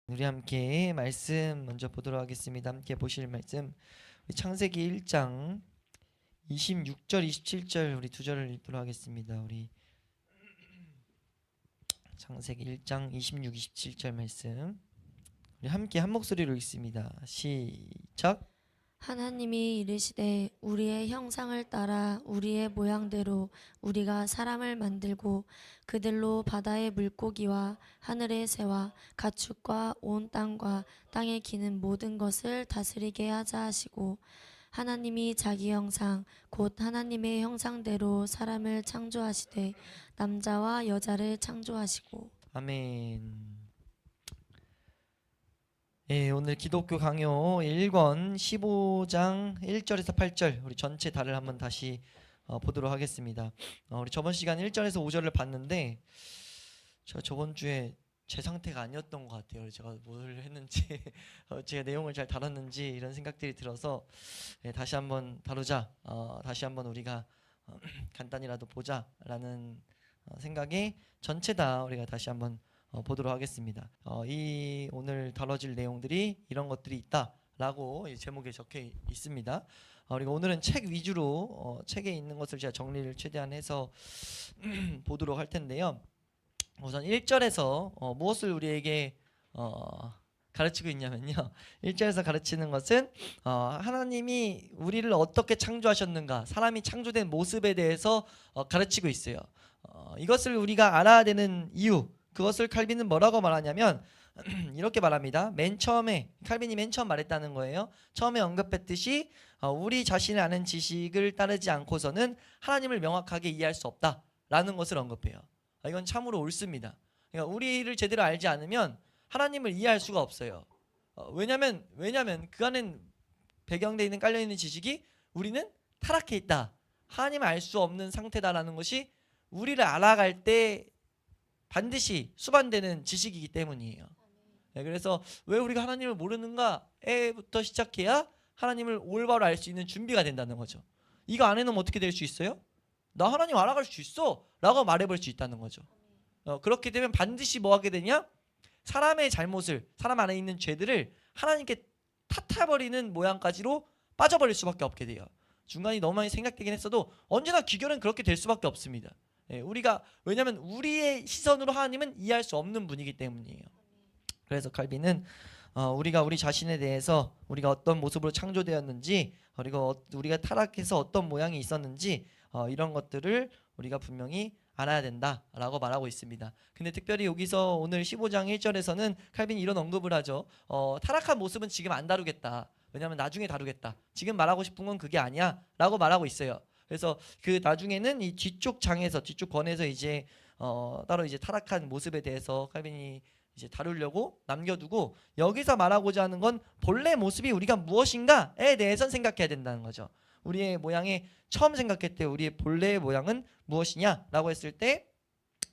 우리 함께 말씀 먼저 보도록 하겠습니다. 함께 보실 말씀 창세기 1장 26절 27절 우리 두 절을 읽도록 하겠습니다. 우리 창세기 1장 26, 27절 말씀 우리 함께 한 목소리로 읽습니다. 시작. 하나님이 이르시되 우리의 형상을 따라 우리의 모양대로 우리가 사람을 만들고 그들로 바다의 물고기와 하늘의 새와 가축과 온 땅과 땅에 기는 모든 것을 다스리게 하자 하시고, 하나님이 자기 형상 곧 하나님의 형상대로 사람을 창조하시되 남자와 여자를 창조하시고. 아멘. 예, 오늘 기독교 강요 1권 15장 1절에서 8절 우리 전체 달을 한번 다시 보도록 하겠습니다. 우리 저번 시간 1절에서 5절을 봤는데 저번 주에 제 상태가 아니었던 것 같아요. 제가 뭘 했는지 제가 내용을 잘 다뤘는지 이런 생각들이 들어서 다시 한번 다루자, 다시 한번 우리가 간단히라도 보자라는 생각에 전체 다 우리가 다시 한번 보도록 하겠습니다. 이 오늘 다뤄질 내용들이 이런 것들이 있다라고 제목에 적혀 있습니다. 그리고 오늘은 책 위주로 책에 있는 것을 제가 정리를 최대한 해서 보도록 할 텐데요. 우선 1절에서 무엇을 우리에게 가르치고 있냐면요. 1절에서 가르치는 것은 하나님이 우리를 어떻게 창조하셨는가, 사람이 창조된 모습에 대해서 가르치고 있어요. 이것을 우리가 알아야 되는 이유, 그것을 칼빈은 뭐라고 말하냐면 이렇게 말합니다. 맨 처음에 칼빈이 맨 처음 말했다는 거예요. 처음에 언급했듯이 우리 자신을 아는 지식을 따르지 않고서는 하나님을 명확하게 이해할 수 없다라는 것을 언급해요. 이건 참으로 옳습니다. 그러니까 우리를 제대로 알지 않으면 하나님을 이해할 수가 없어요. 왜냐면 그 안에 배경되어 있는 깔려있는 지식이 우리는 타락해 있다, 하나님을 알 수 없는 상태다라는 것이 우리를 알아갈 때 반드시 수반되는 지식이기 때문이에요. 그래서 왜 우리가 하나님을 모르는가에부터 시작해야 하나님을 올바로 알 수 있는 준비가 된다는 거죠. 이거 안 해놓으면 어떻게 될 수 있어요? 나 하나님 알아갈 수 있어 라고 말해볼 수 있다는 거죠. 그렇게 되면 반드시 뭐 하게 되냐? 사람의 잘못을, 사람 안에 있는 죄들을 하나님께 탓해버리는 모양까지로 빠져버릴 수밖에 없게 돼요. 중간이 너무 많이 생략되긴 했어도 언제나 귀결은 그렇게 될 수밖에 없습니다. 우리가, 왜냐하면 우리의 시선으로 하나님은 이해할 수 없는 분이기 때문이에요. 그래서 칼빈은 우리가 우리 자신에 대해서 우리가 어떤 모습으로 창조되었는지, 그리고 우리가 타락해서 어떤 모양이 있었는지 이런 것들을 우리가 분명히 알아야 된다라고 말하고 있습니다. 근데 특별히 여기서 오늘 15장 1절에서는 칼빈이 이런 언급을 하죠. 타락한 모습은 지금 안 다루겠다. 왜냐하면 나중에 다루겠다. 지금 말하고 싶은 건 그게 아니야 라고 말하고 있어요. 그래서 그 나중에는 이 뒤쪽 장에서, 뒤쪽 권에서 이제 따로 이제 타락한 모습에 대해서 칼빈이 이제 다루려고 남겨두고, 여기서 말하고자 하는 건 본래 모습이 우리가 무엇인가에 대해서 생각해야 된다는 거죠. 우리의 모양에 처음 생각했을 때 우리의 본래의 모양은 무엇이냐라고 했을 때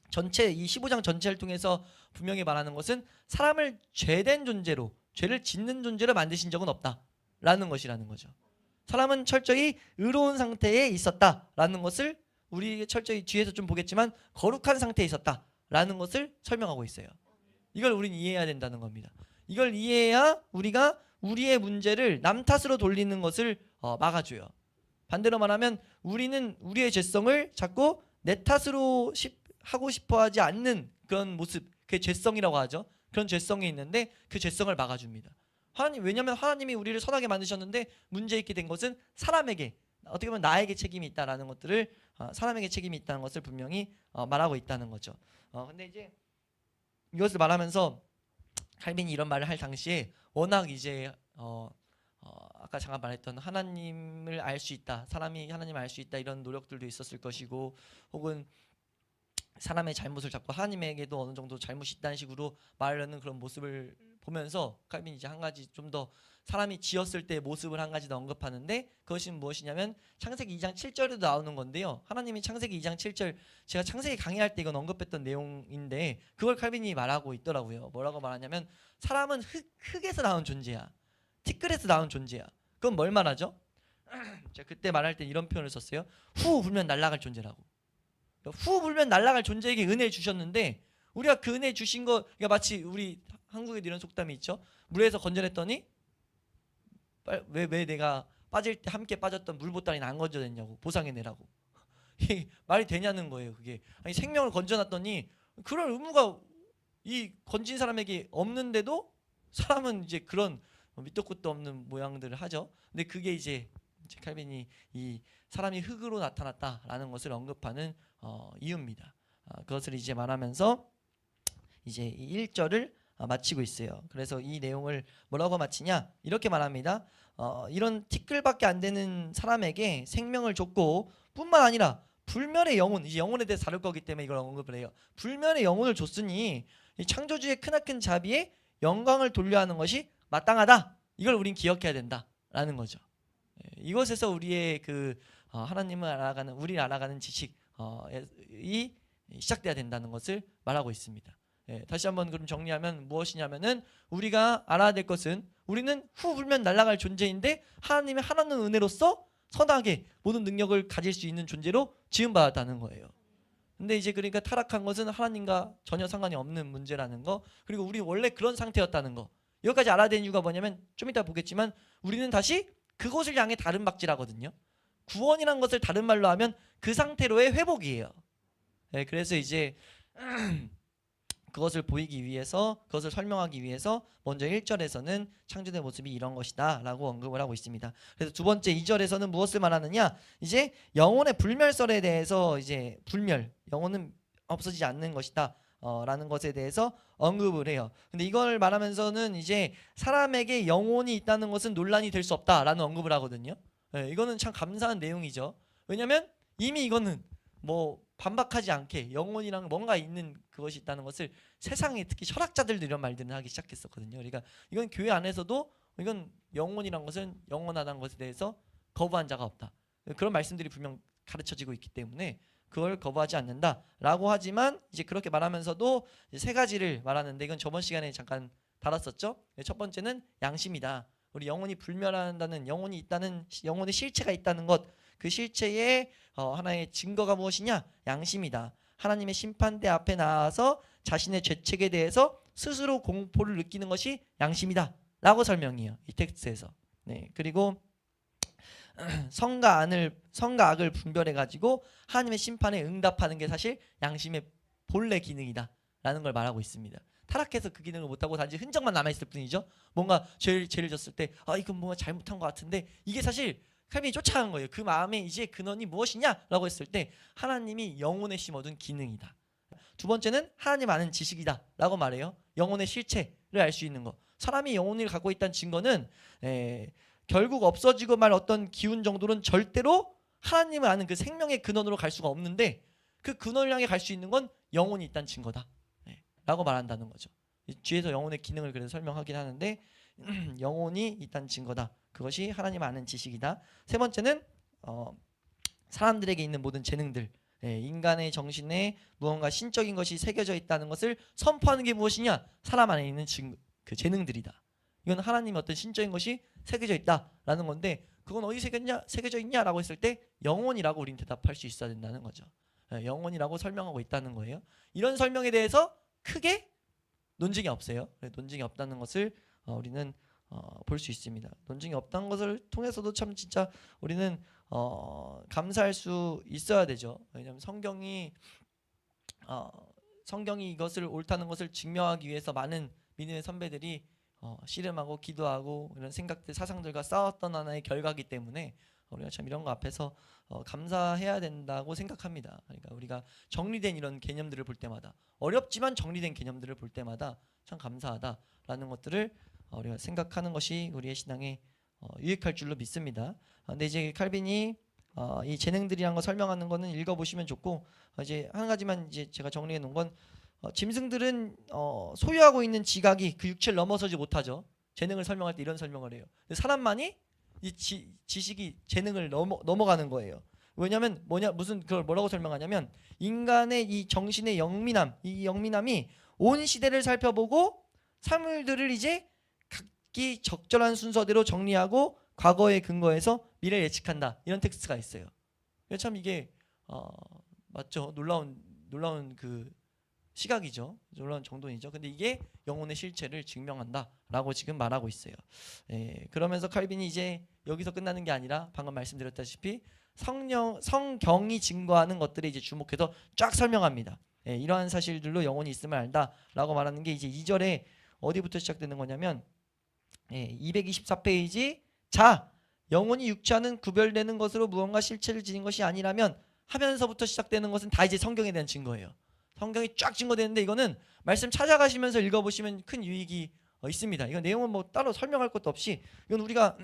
전체 이 15장 전체를 통해서 분명히 말하는 것은 사람을 죄된 존재로, 죄를 짓는 존재로 만드신 적은 없다라는 것이라는 거죠. 사람은 철저히 의로운 상태에 있었다라는 것을 우리 철저히 뒤에서 좀 보겠지만 거룩한 상태에 있었다라는 것을 설명하고 있어요. 이걸 우리는 이해해야 된다는 겁니다. 이걸 이해해야 우리가 우리의 문제를 남 탓으로 돌리는 것을 막아줘요. 반대로 말하면 우리는 우리의 죄성을 자꾸 내 탓으로 하고 싶어하지 않는 그런 모습, 그게 죄성이라고 하죠. 그런 죄성이 있는데 그 죄성을 막아줍니다. 왜냐하면 하나님이 우리를 선하게 만드셨는데 문제 있게 된 것은 사람에게, 어떻게 보면 나에게 책임이 있다라는 것들을, 사람에게 책임이 있다는 것을 분명히 말하고 있다는 거죠. 근데 이제 이것을 말하면서 칼빈이 이런 말을 할 당시에 워낙 이제 아까 잠깐 말했던 하나님을 알 수 있다, 사람이 하나님을 알 수 있다 이런 노력들도 있었을 것이고, 혹은 사람의 잘못을 자꾸 하나님에게도 어느 정도 잘못이 있다는 식으로 말하는 그런 모습을 보면서 칼빈이 이제 한 가지 좀 더 사람이 지었을 때 모습을 한 가지 더 언급하는데, 그것이 무엇이냐면 창세기 2장 7절에도 나오는 건데요. 하나님이 창세기 2장 7절, 제가 창세기 강의할 때 이건 언급했던 내용인데 그걸 칼빈이 말하고 있더라고요. 뭐라고 말하냐면 사람은 흙에서 나온 존재야, 티끌에서 나온 존재야. 그건 뭘 말하죠? 제가 그때 말할 때 이런 표현을 썼어요. 후 불면 날아갈 존재라고. 후 불면 날아갈 존재에게 은혜를 주셨는데 우리가 그 은혜 주신 거, 그러니까 마치 우리 한국에도 이런 속담이 있죠. 물에서 건져냈더니 왜 내가 빠질 때 함께 빠졌던 물보따리는 안 건져냈냐고, 보상해내라고. 이게 말이 되냐는 거예요. 그게 아니 생명을 건져놨더니 그런 의무가 이 건진 사람에게 없는데도 사람은 이제 그런 밑도 끝도 없는 모양들을 하죠. 근데 그게 이제 칼빈이 이 사람이 흙으로 나타났다라는 것을 언급하는 이유입니다. 그것을 이제 말하면서 이제 이 1절을 마치고 있어요. 그래서 이 내용을 뭐라고 마치냐? 이렇게 말합니다. 이런 티끌밖에 안 되는 사람에게 생명을 줬고 뿐만 아니라 불멸의 영혼, 이제 영혼에 대해서 다룰 거기 때문에 이걸 언급을 해요. 불멸의 영혼을 줬으니 이 창조주의 크나큰 자비에 영광을 돌려 하는 것이 마땅하다. 이걸 우린 기억해야 된다라는 거죠. 이것에서 우리의 그 하나님을 알아가는, 우리를 알아가는 지식이 시작돼야 된다는 것을 말하고 있습니다. 다시 한번 그럼 정리하면 무엇이냐면은 우리가 알아야 될 것은 우리는 후 불면 날아갈 존재인데 하나님의 하나는 은혜로서 선하게 모든 능력을 가질 수 있는 존재로 지음받았다는 거예요. 근데 이제 그러니까 타락한 것은 하나님과 전혀 상관이 없는 문제라는 거, 그리고 우리 원래 그런 상태였다는 거, 여기까지 알아야 되는 이유가 뭐냐면 좀 이따 보겠지만 우리는 다시 그것을 향해 다른 박질하거든요. 구원이란 것을 다른 말로 하면 그 상태로의 회복이에요. 그래서 이제 그것을 보이기 위해서, 그것을 설명하기 위해서 먼저 1절에서는 창조된 모습이 이런 것이다 라고 언급을 하고 있습니다. 그래서 두 번째 2절에서는 무엇을 말하느냐, 이제 영혼의 불멸설에 대해서 이제 불멸, 영혼은 없어지지 않는 것이다 라는 것에 대해서 언급을 해요. 근데 이걸 말하면서는 이제 사람에게 영혼이 있다는 것은 논란이 될 수 없다라는 언급을 하거든요. 이거는 참 감사한 내용이죠. 왜냐하면 이미 이거는 뭐 반박하지 않게 영혼이랑 뭔가 있는 그것이 있다는 것을 세상에 특히 철학자들도 이런 말들을 하기 시작했었거든요. 그러니까 이건 교회 안에서도 이건 영혼이란 것은 영원하다는 것에 대해서 거부한 자가 없다. 그런 말씀들이 분명 가르쳐지고 있기 때문에 그걸 거부하지 않는다라고 하지만 이제 그렇게 말하면서도 이제 세 가지를 말하는데 이건 저번 시간에 잠깐 다뤘었죠. 첫 번째는 양심이다. 우리 영혼이 불멸한다는, 영혼이 있다는, 영혼의 실체가 있다는 것, 그 실체의 하나의 증거가 무엇이냐? 양심이다. 하나님의 심판대 앞에 나와서 자신의 죄책에 대해서 스스로 공포를 느끼는 것이 양심이다 라고 설명해요, 이 텍스트에서. 그리고 선과 악을 분별해 가지고 하나님의 심판에 응답하는 게 사실 양심의 본래 기능이다 라는 걸 말하고 있습니다. 타락해서 그 기능을 못하고 단지 흔적만 남아있을 뿐이죠. 뭔가 죄를 졌을 때 이건 뭔가 잘못한 것 같은데, 이게 사실 칼빈이 쫓아간 거예요. 그 마음에 이제 근원이 무엇이냐라고 했을 때 하나님이 영혼에 심어둔 기능이다. 두 번째는 하나님 아는 지식이다 라고 말해요. 영혼의 실체를 알 수 있는 거. 사람이 영혼을 갖고 있다는 증거는 결국 없어지고 말 어떤 기운 정도는 절대로 하나님을 아는 그 생명의 근원으로 갈 수가 없는데, 그 근원을 향해 갈 수 있는 건 영혼이 있다는 증거다 라고 말한다는 거죠. 뒤에서 영혼의 기능을 그래서 설명하긴 하는데 영혼이 있다는 증거다. 그것이 하나님 아는 지식이다. 세 번째는 사람들에게 있는 모든 재능들, 인간의 정신에 무언가 신적인 것이 새겨져 있다는 것을 선포하는 게 무엇이냐? 사람 안에 있는 그 재능들이다. 이건 하나님의 어떤 신적인 것이 새겨져 있다라는 건데, 그건 어디 새겨져 있냐라고 했을 때 영혼이라고 우린 대답할 수 있어야 된다는 거죠. 영혼이라고 설명하고 있다는 거예요. 이런 설명에 대해서 크게 논증이 없어요. 논증이 없다는 것을 우리는 볼 수 있습니다. 논증이 없다는 것을 통해서도 참 진짜 우리는 감사할 수 있어야 되죠. 왜냐하면 성경이 이것을 옳다는 것을 증명하기 위해서 많은 믿음의 선배들이 씨름하고 기도하고 이런 생각들, 사상들과 싸웠던 하나의 결과이기 때문에 우리가 참 이런 거 앞에서 감사해야 된다고 생각합니다. 그러니까 우리가 정리된 이런 개념들을 볼 때마다, 어렵지만 정리된 개념들을 볼 때마다 참 감사하다라는 것들을 우리가 생각하는 것이 우리의 신앙에 유익할 줄로 믿습니다. 근데 이제 칼빈이 이 재능들이란 거 설명하는 거는 읽어보시면 좋고, 이제 한 가지만 이제 제가 정리해 놓은 건 짐승들은 소유하고 있는 지각이 그 육체를 넘어서지 못하죠. 재능을 설명할 때 이런 설명을 해요. 근데 사람만이 이 지식이 재능을 넘어가는 거예요. 왜냐하면 무슨 그걸 뭐라고 설명하냐면, 인간의 이 정신의 영민함, 이 영민함이 온 시대를 살펴보고 사물들을 이제 각기 적절한 순서대로 정리하고 과거에 근거해서 미래를 예측한다, 이런 텍스트가 있어요. 참 이게 맞죠? 놀라운 그 시각이죠. 물론 정돈이죠. 근데 이게 영혼의 실체를 증명한다라고 지금 말하고 있어요. 그러면서 칼빈이 이제 여기서 끝나는 게 아니라 방금 말씀드렸다시피 성경이 증거하는 것들에 이제 주목해서 쫙 설명합니다. 이러한 사실들로 영혼이 있음을 안다라고 말하는 게 이제 2절에 어디부터 시작되는 거냐면 224페이지 자 영혼이 육체와는 구별되는 것으로 무언가 실체를 지닌 것이 아니라면 하면서부터 시작되는 것은 다 이제 성경에 대한 증거예요. 성경이 쫙 증거되는데 이거는 말씀 찾아가시면서 읽어보시면 큰 유익이 있습니다. 이건 내용은 뭐 따로 설명할 것도 없이 이건 우리가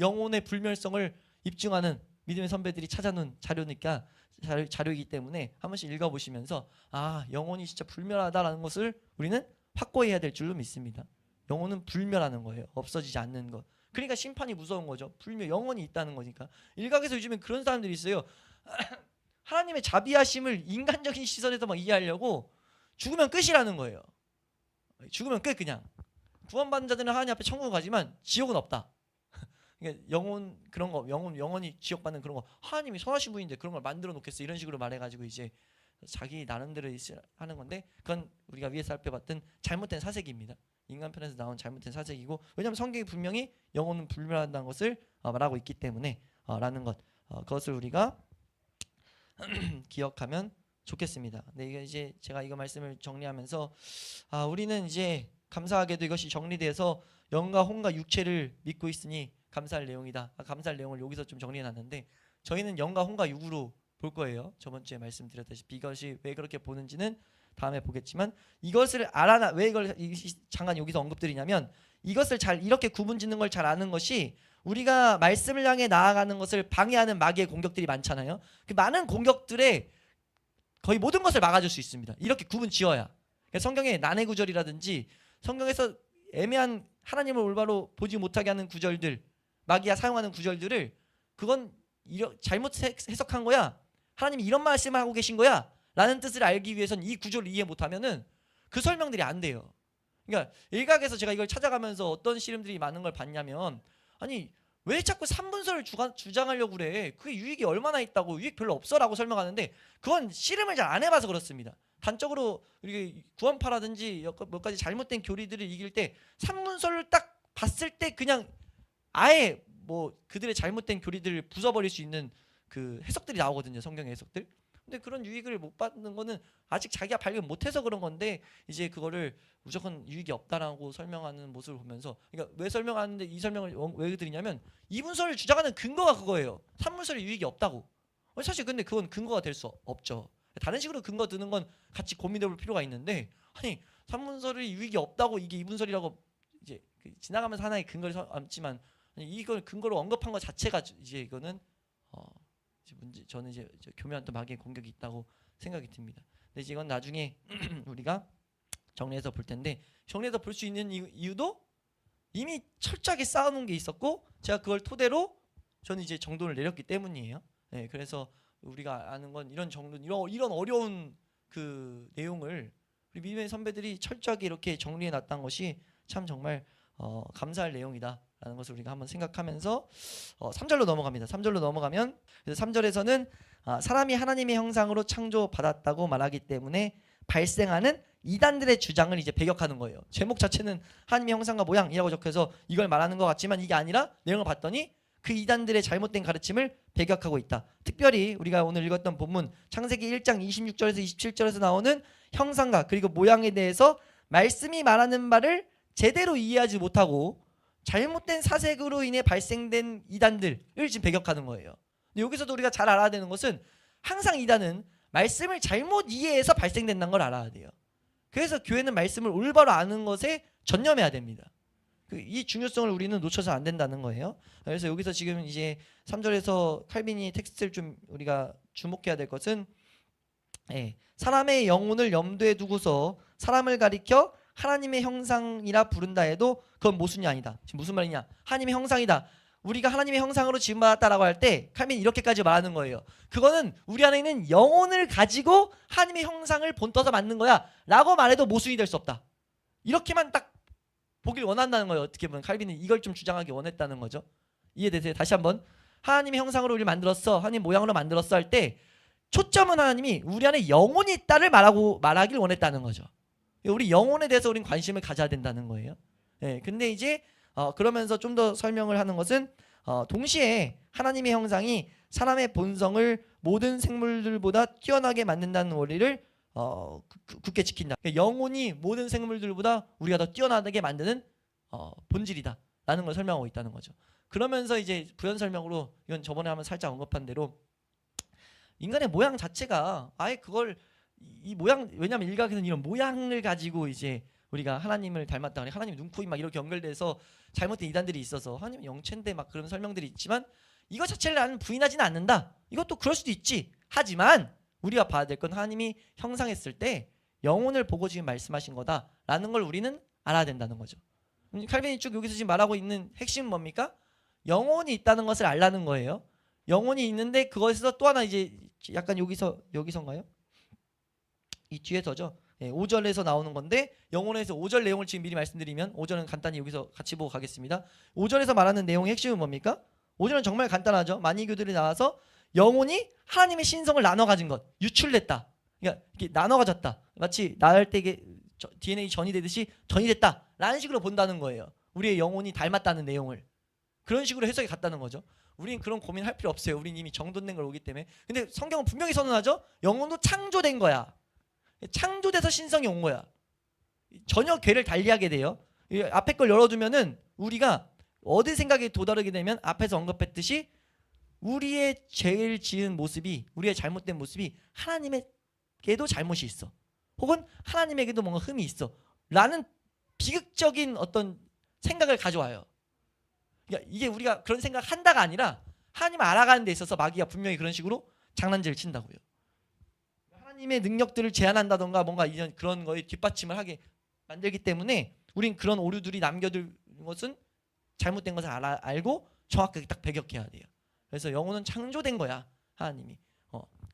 영혼의 불멸성을 입증하는 믿음의 선배들이 찾아놓은 자료이기 때문에 한 번씩 읽어보시면서 아 영혼이 진짜 불멸하다라는 것을 우리는 확고히 해야 될 줄로 믿습니다. 영혼은 불멸하는 거예요. 없어지지 않는 것. 그러니까 심판이 무서운 거죠. 불멸, 영혼이 있다는 거니까. 일각에서 요즘에 그런 사람들이 있어요. 하나님의 자비하심을 인간적인 시선에서 막 이해하려고 죽으면 끝이라는 거예요. 죽으면 끝 그냥. 구원받은 자들은 하나님 앞에 천국 가지만 지옥은 없다. 그러니까 영혼 그런 거 영혼이 지옥 받는 그런 거 하나님이 선하신 분인데 그런 걸 만들어 놓겠어 이런 식으로 말해가지고 이제 자기 나름대로 하는 건데 그건 우리가 위에서 살펴봤던 잘못된 사색입니다. 인간 편에서 나온 잘못된 사색이고 왜냐하면 성경이 분명히 영혼은 불멸한다는 것을 말하고 있기 때문에 라는 것 그것을 우리가 기억하면 좋겠습니다. 근데 이게 이제 제가 이거 말씀을 정리하면서 우리는 이제 감사하게도 이것이 정리돼서 영과 혼과 육체를 믿고 있으니 감사할 내용이다. 감사할 내용을 여기서 좀 정리해놨는데 저희는 영과 혼과 육으로 볼 거예요. 저번 주에 말씀드렸다시피 이것이 왜 그렇게 보는지는 다음에 보겠지만 이것을 왜 이걸 잠깐 여기서 언급드리냐면 이것을 잘 이렇게 구분짓는 걸 잘 아는 것이 우리가 말씀을 향해 나아가는 것을 방해하는 마귀의 공격들이 많잖아요. 그 많은 공격들에 거의 모든 것을 막아줄 수 있습니다. 이렇게 구분 지어야. 그러니까 성경의 난해 구절이라든지 성경에서 애매한 하나님을 올바로 보지 못하게 하는 구절들 마귀가 사용하는 구절들을 그건 잘못 해석한 거야. 하나님이 이런 말씀을 하고 계신 거야 라는 뜻을 알기 위해서는 이 구조를 이해 못하면은 그 설명들이 안 돼요. 그러니까 일각에서 제가 이걸 찾아가면서 어떤 씨름들이 많은 걸 봤냐면 아니 왜 자꾸 삼분설을 주장하려고 그래. 그게 유익이 얼마나 있다고 유익 별로 없어라고 설명하는데 그건 씨름을 잘 안 해봐서 그렇습니다. 단적으로 우리 구원파라든지 몇 가지 잘못된 교리들을 이길 때 삼분설을 딱 봤을 때 그냥 아예 뭐 그들의 잘못된 교리들을 부숴버릴 수 있는 그 해석들이 나오거든요. 성경의 해석들. 근데 그런 유익을 못 받는 거는 아직 자기가 발견 못해서 그런 건데 이제 그거를 무조건 유익이 없다라고 설명하는 모습을 보면서 그러니까 왜 설명하는데 이 설명을 왜 드리냐면 이분설을 주장하는 근거가 그거예요. 삼분설이 유익이 없다고. 사실 근데 그건 근거가 될 수 없죠. 다른 식으로 근거 드는 건 같이 고민해 볼 필요가 있는데 아니 삼분설이 유익이 없다고 이게 이분설이라고 이제 지나가면서 하나의 근거를 삼지만 이걸 근거로 언급한 것 자체가 이제 이거는 저는 이제 교묘한 또 마귀의 공격이 있다고 생각이 듭니다. 근데 이제 이건 나중에 우리가 정리해서 볼 텐데 정리해서 볼 수 있는 이유도 이미 철저하게 쌓아놓은 게 있었고 제가 그걸 토대로 저는 이제 정돈을 내렸기 때문이에요. 네, 그래서 우리가 아는 건 이런 정돈 이런 어려운 그 내용을 우리 믿음의 선배들이 철저하게 이렇게 정리해 놨다는 것이 참 정말 감사할 내용이다라는 것을 우리가 한번 생각하면서 3절로 넘어갑니다. 3절로 넘어가면 그래서 3절에서는 사람이 하나님의 형상으로 창조받았다고 말하기 때문에 발생하는 이단들의 주장을 이제 배격하는 거예요. 제목 자체는 하나님의 형상과 모양이라고 적혀서 이걸 말하는 것 같지만 이게 아니라 내용을 봤더니 그 이단들의 잘못된 가르침을 배격하고 있다. 특별히 우리가 오늘 읽었던 본문 창세기 1장 26절에서 27절에서 나오는 형상과 그리고 모양에 대해서 말씀이 말하는 바를 제대로 이해하지 못하고 잘못된 사색으로 인해 발생된 이단들을 지금 배격하는 거예요. 근데 여기서도 우리가 잘 알아야 되는 것은 항상 이단은 말씀을 잘못 이해해서 발생된다는 걸 알아야 돼요. 그래서 교회는 말씀을 올바로 아는 것에 전념해야 됩니다. 이 중요성을 우리는 놓쳐서 안 된다는 거예요. 그래서 여기서 지금 이제 3절에서 칼빈이 텍스트를 좀 우리가 주목해야 될 것은 사람의 영혼을 염두에 두고서 사람을 가리켜 하나님의 형상이라 부른다 해도 그건 모순이 아니다. 지금 무슨 말이냐? 하나님의 형상이다. 우리가 하나님의 형상으로 지음받았다라고 할 때 칼빈이 이렇게까지 말하는 거예요. 그거는 우리 안에 있는 영혼을 가지고 하나님의 형상을 본떠서 만든 거야 라고 말해도 모순이 될 수 없다. 이렇게만 딱 보길 원한다는 거예요. 어떻게 보면 칼빈은 이걸 좀 주장하기 원했다는 거죠. 이해되세요? 다시 한번 하나님의 형상으로 우리를 만들었어, 하나님 모양으로 만들었어 할 때 초점은 하나님이 우리 안에 영혼이 있다를 말하길 원했다는 거죠. 우리 영혼에 대해서 우리는 관심을 가져야 된다는 거예요. 예, 근데 이제 그러면서 좀 더 설명을 하는 것은 동시에 하나님의 형상이 사람의 본성을 모든 생물들보다 뛰어나게 만든다는 원리를 굳게 지킨다. 그러니까 영혼이 모든 생물들보다 우리가 더 뛰어나게 만드는 본질이다 라는 걸 설명하고 있다는 거죠. 그러면서 이제 부연 설명으로, 이건 저번에 한번 살짝 언급한 대로 인간의 모양 자체가 아예 그걸 이 모양, 왜냐하면 일각에서는 이런 모양을 가지고 이제 우리가 하나님을 닮았다, 하나님 눈, 코, 입 막 이렇게 연결돼서 잘못된 이단들이 있어서 하나님은 영체인데 막 그런 설명들이 있지만, 이거 자체를 나는 부인하지는 않는다. 이것도 그럴 수도 있지. 하지만 우리가 봐야 될 건 하나님이 형상했을 때 영혼을 보고 지금 말씀하신 거다라는 걸 우리는 알아야 된다는 거죠. 칼빈이 쭉 여기서 지금 말하고 있는 핵심은 뭡니까? 영혼이 있다는 것을 알라는 거예요. 영혼이 있는데 그것에서 또 하나 이제 약간 여기서인가요? 이 뒤에서죠. 5절에서 나오는 건데, 영혼에서 5절 내용을 지금 미리 말씀드리면, 5절은 간단히 여기서 같이 보고 가겠습니다. 5절에서 말하는 내용의 핵심은 뭡니까? 5절은 정말 간단하죠. 만이교들이 나와서 영혼이 하나님의 신성을 나눠 가진 것, 유출됐다. 그러니까 이렇게 나눠 가졌다. 마치 나을 때 DNA 전이 되듯이 전이 됐다 라는 식으로 본다는 거예요. 우리의 영혼이 닮았다는 내용을 그런 식으로 해석이 갔다는 거죠. 우린 그런 고민할 필요 없어요. 우린 이미 정돈된 걸 오기 때문에. 근데 성경은 분명히 선언하죠. 영혼도 창조된 거야. 창조돼서 신성이 온 거야. 전혀 궤를 달리하게 돼요. 앞에 걸 열어두면은 우리가 어디 생각에 도달하게 되면, 앞에서 언급했듯이 우리의 죄를 지은 모습이, 우리의 잘못된 모습이 하나님에게도 잘못이 있어, 혹은 하나님에게도 뭔가 흠이 있어 라는 비극적인 어떤 생각을 가져와요. 그러니까 이게 우리가 그런 생각을 한다가 아니라 하나님을 알아가는 데 있어서 마귀가 분명히 그런 식으로 장난질을 친다고요. 하나님의 능력들을 제한한다던가 뭔가 이런 그런 거에 뒷받침을 하게 만들기 때문에 우린 그런 오류들이 남겨둔 것은 잘못된 것을 알고 정확하게 딱 배격해야 돼요. 그래서 영혼은 창조된 거야. 하나님이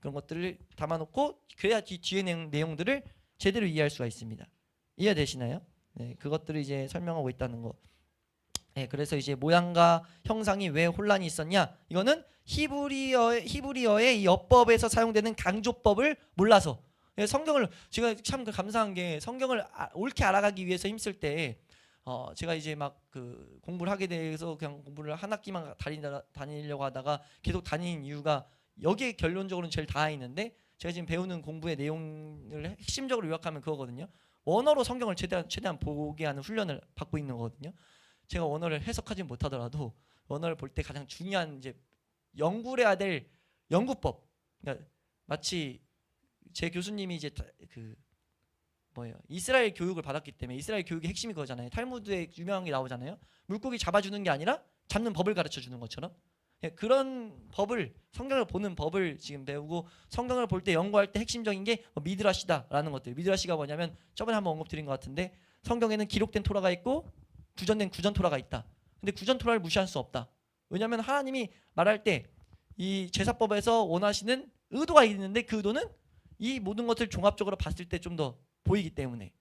그런 것들을 담아놓고, 그래야 뒤에 내용들을 제대로 이해할 수가 있습니다. 이해되시나요? 네, 그것들을 이제 설명하고 있다는 거. 네, 그래서 이제 모양과 형상이 왜 혼란이 있었냐? 이거는 히브리어의 이 어법에서 사용되는 강조법을 몰라서. 성경을 제가 참 감사한 게, 성경을 옳게 알아가기 위해서 힘쓸 때 제가 이제 막 그 공부를 하게 돼서 그냥 공부를 한 학기만 다니려고 하다가 계속 다니는 이유가 여기에 결론적으로는 제일 닿아 있는데, 제가 지금 배우는 공부의 내용을 핵심적으로 요약하면 그거거든요. 원어로 성경을 최대한 보게 하는 훈련을 받고 있는 거거든요. 제가 원어를 해석하지 못하더라도 원어를 볼 때 가장 중요한 이제 연구를 해야 될 연구법. 그러니까 마치 제 교수님이 이제 이스라엘 교육을 받았기 때문에, 이스라엘 교육의 핵심이 그거잖아요. 탈무드에 유명한 게 나오잖아요. 물고기 잡아주는 게 아니라 잡는 법을 가르쳐 주는 것처럼, 그런 법을, 성경을 보는 법을 지금 배우고, 성경을 볼 때 연구할 때 핵심적인 게 미드라시다라는 것들. 미드라시가 뭐냐면 저번에 한번 언급드린 것 같은데, 성경에는 기록된 토라가 있고 구전된 구전 토라가 있다. 근데 구전 토라를 무시할 수 없다. 왜냐하면 하나님이 말할 때 이 제사법에서 원하시는 의도가 있는데, 그 의도는 이 모든 것을 종합적으로 봤을 때 좀 더 보이기 때문에,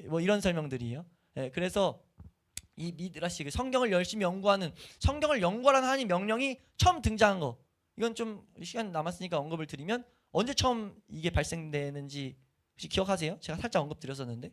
뭐 이런 설명들이에요. 그래서 이 미드라시, 성경을 열심히 연구하는, 성경을 연구하라는 하나님 명령이 처음 등장한 거, 이건 좀 시간 남았으니까 언급을 드리면, 언제 처음 이게 발생되는지 혹시 기억하세요? 제가 살짝 언급 드렸었는데,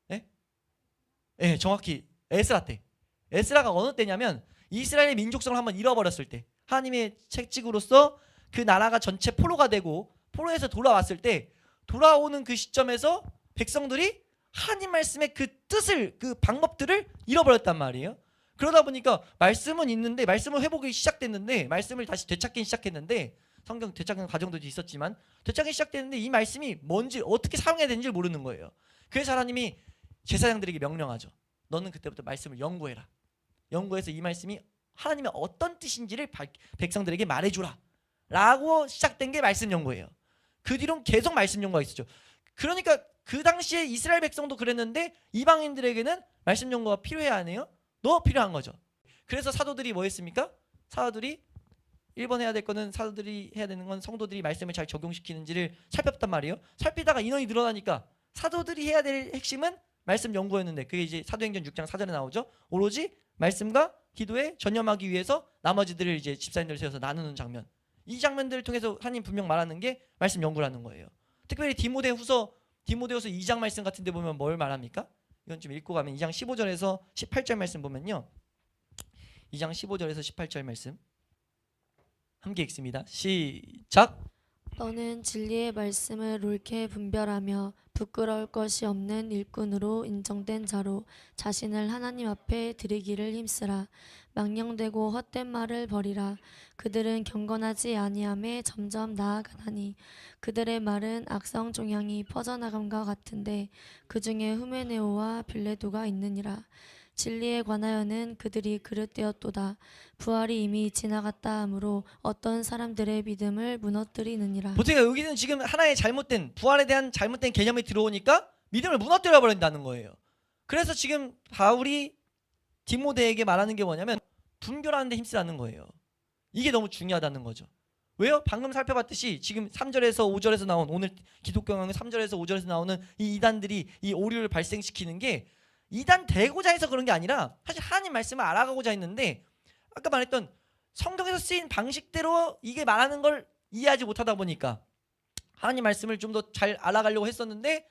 네, 정확히 에스라 때. 에스라가 어느 때냐면 이스라엘의 민족성을 한번 잃어버렸을 때, 하나님의 책직으로서 그 나라가 전체 포로가 되고 포로에서 돌아왔을 때, 돌아오는 그 시점에서 백성들이 하나님 말씀의 그 뜻을, 그 방법들을 잃어버렸단 말이에요. 그러다 보니까 말씀은 있는데, 말씀을 회복이 시작됐는데, 말씀을 다시 되찾기 시작했는데, 성경 되찾는 과정도 있었지만 되찾기 시작됐는데, 이 말씀이 뭔지, 어떻게 사용해야 되는지 모르는 거예요. 그래서 하나님이 제사장들에게 명령하죠. 너는 그때부터 말씀을 연구해라. 연구해서 이 말씀이 하나님의 어떤 뜻인지를 백성들에게 말해주라 라고 시작된 게 말씀 연구예요. 그 뒤로는 계속 말씀 연구가 있었죠. 그러니까 그 당시에 이스라엘 백성도 그랬는데, 이방인들에게는 말씀 연구가 필요해야 하네요. 너무 필요한 거죠. 그래서 사도들이 뭐 했습니까? 사도들이 1번 해야 될 거는, 사도들이 해야 되는 건 성도들이 말씀을 잘 적용시키는지를 살폈단 말이에요. 살피다가 인원이 늘어나니까 사도들이 해야 될 핵심은 말씀 연구였는데, 그게 이제 사도행전 6장 4절에 나오죠. 오로지 말씀과 기도에 전념하기 위해서 나머지들을 이제 집사님들 세워서 나누는 장면. 이 장면들을 통해서 하나님 분명 말하는 게 말씀 연구라는 거예요. 특별히 디모데후서 2장 말씀 같은 데 보면 뭘 말합니까? 이건 좀 읽고 가면 2장 15절에서 18절 말씀 보면요. 2장 15절에서 18절 말씀 함께 읽습니다. 시작. 너는 진리의 말씀을 옳게 분별하며 부끄러울 것이 없는 일꾼으로 인정된 자로 자신을 하나님 앞에 드리기를 힘쓰라. 망령되고 헛된 말을 버리라. 그들은 경건하지 아니함에 점점 나아가나니 그들의 말은 악성 종양이 퍼져나감과 같은데 그 중에 후메네오와 빌레도가 있느니라. 진리에 관하여는 그들이 그릇되었도다. 부활이 이미 지나갔다 하므로 어떤 사람들의 믿음을 무너뜨리느니라. 보세요. 여기는 지금 하나의 잘못된 부활에 대한 잘못된 개념이 들어오니까 믿음을 무너뜨려 버린다는 거예요. 그래서 지금 바울이 디모데에게 말하는 게 뭐냐면 분별하는 데 힘쓰라는 거예요. 이게 너무 중요하다는 거죠. 왜요? 방금 살펴봤듯이 지금 3절에서 5절에서 나온 오늘 기독교 강의 3절에서 5절에서 나오는 이 이단들이 이 오류를 발생시키는 게 이단 되고자 해서 그런 게 아니라 사실 하나님 말씀을 알아가고자 했는데 아까 말했던 성경에서 쓰인 방식대로 이게 말하는 걸 이해하지 못하다 보니까 하나님 말씀을 좀 더 잘 알아가려고 했었는데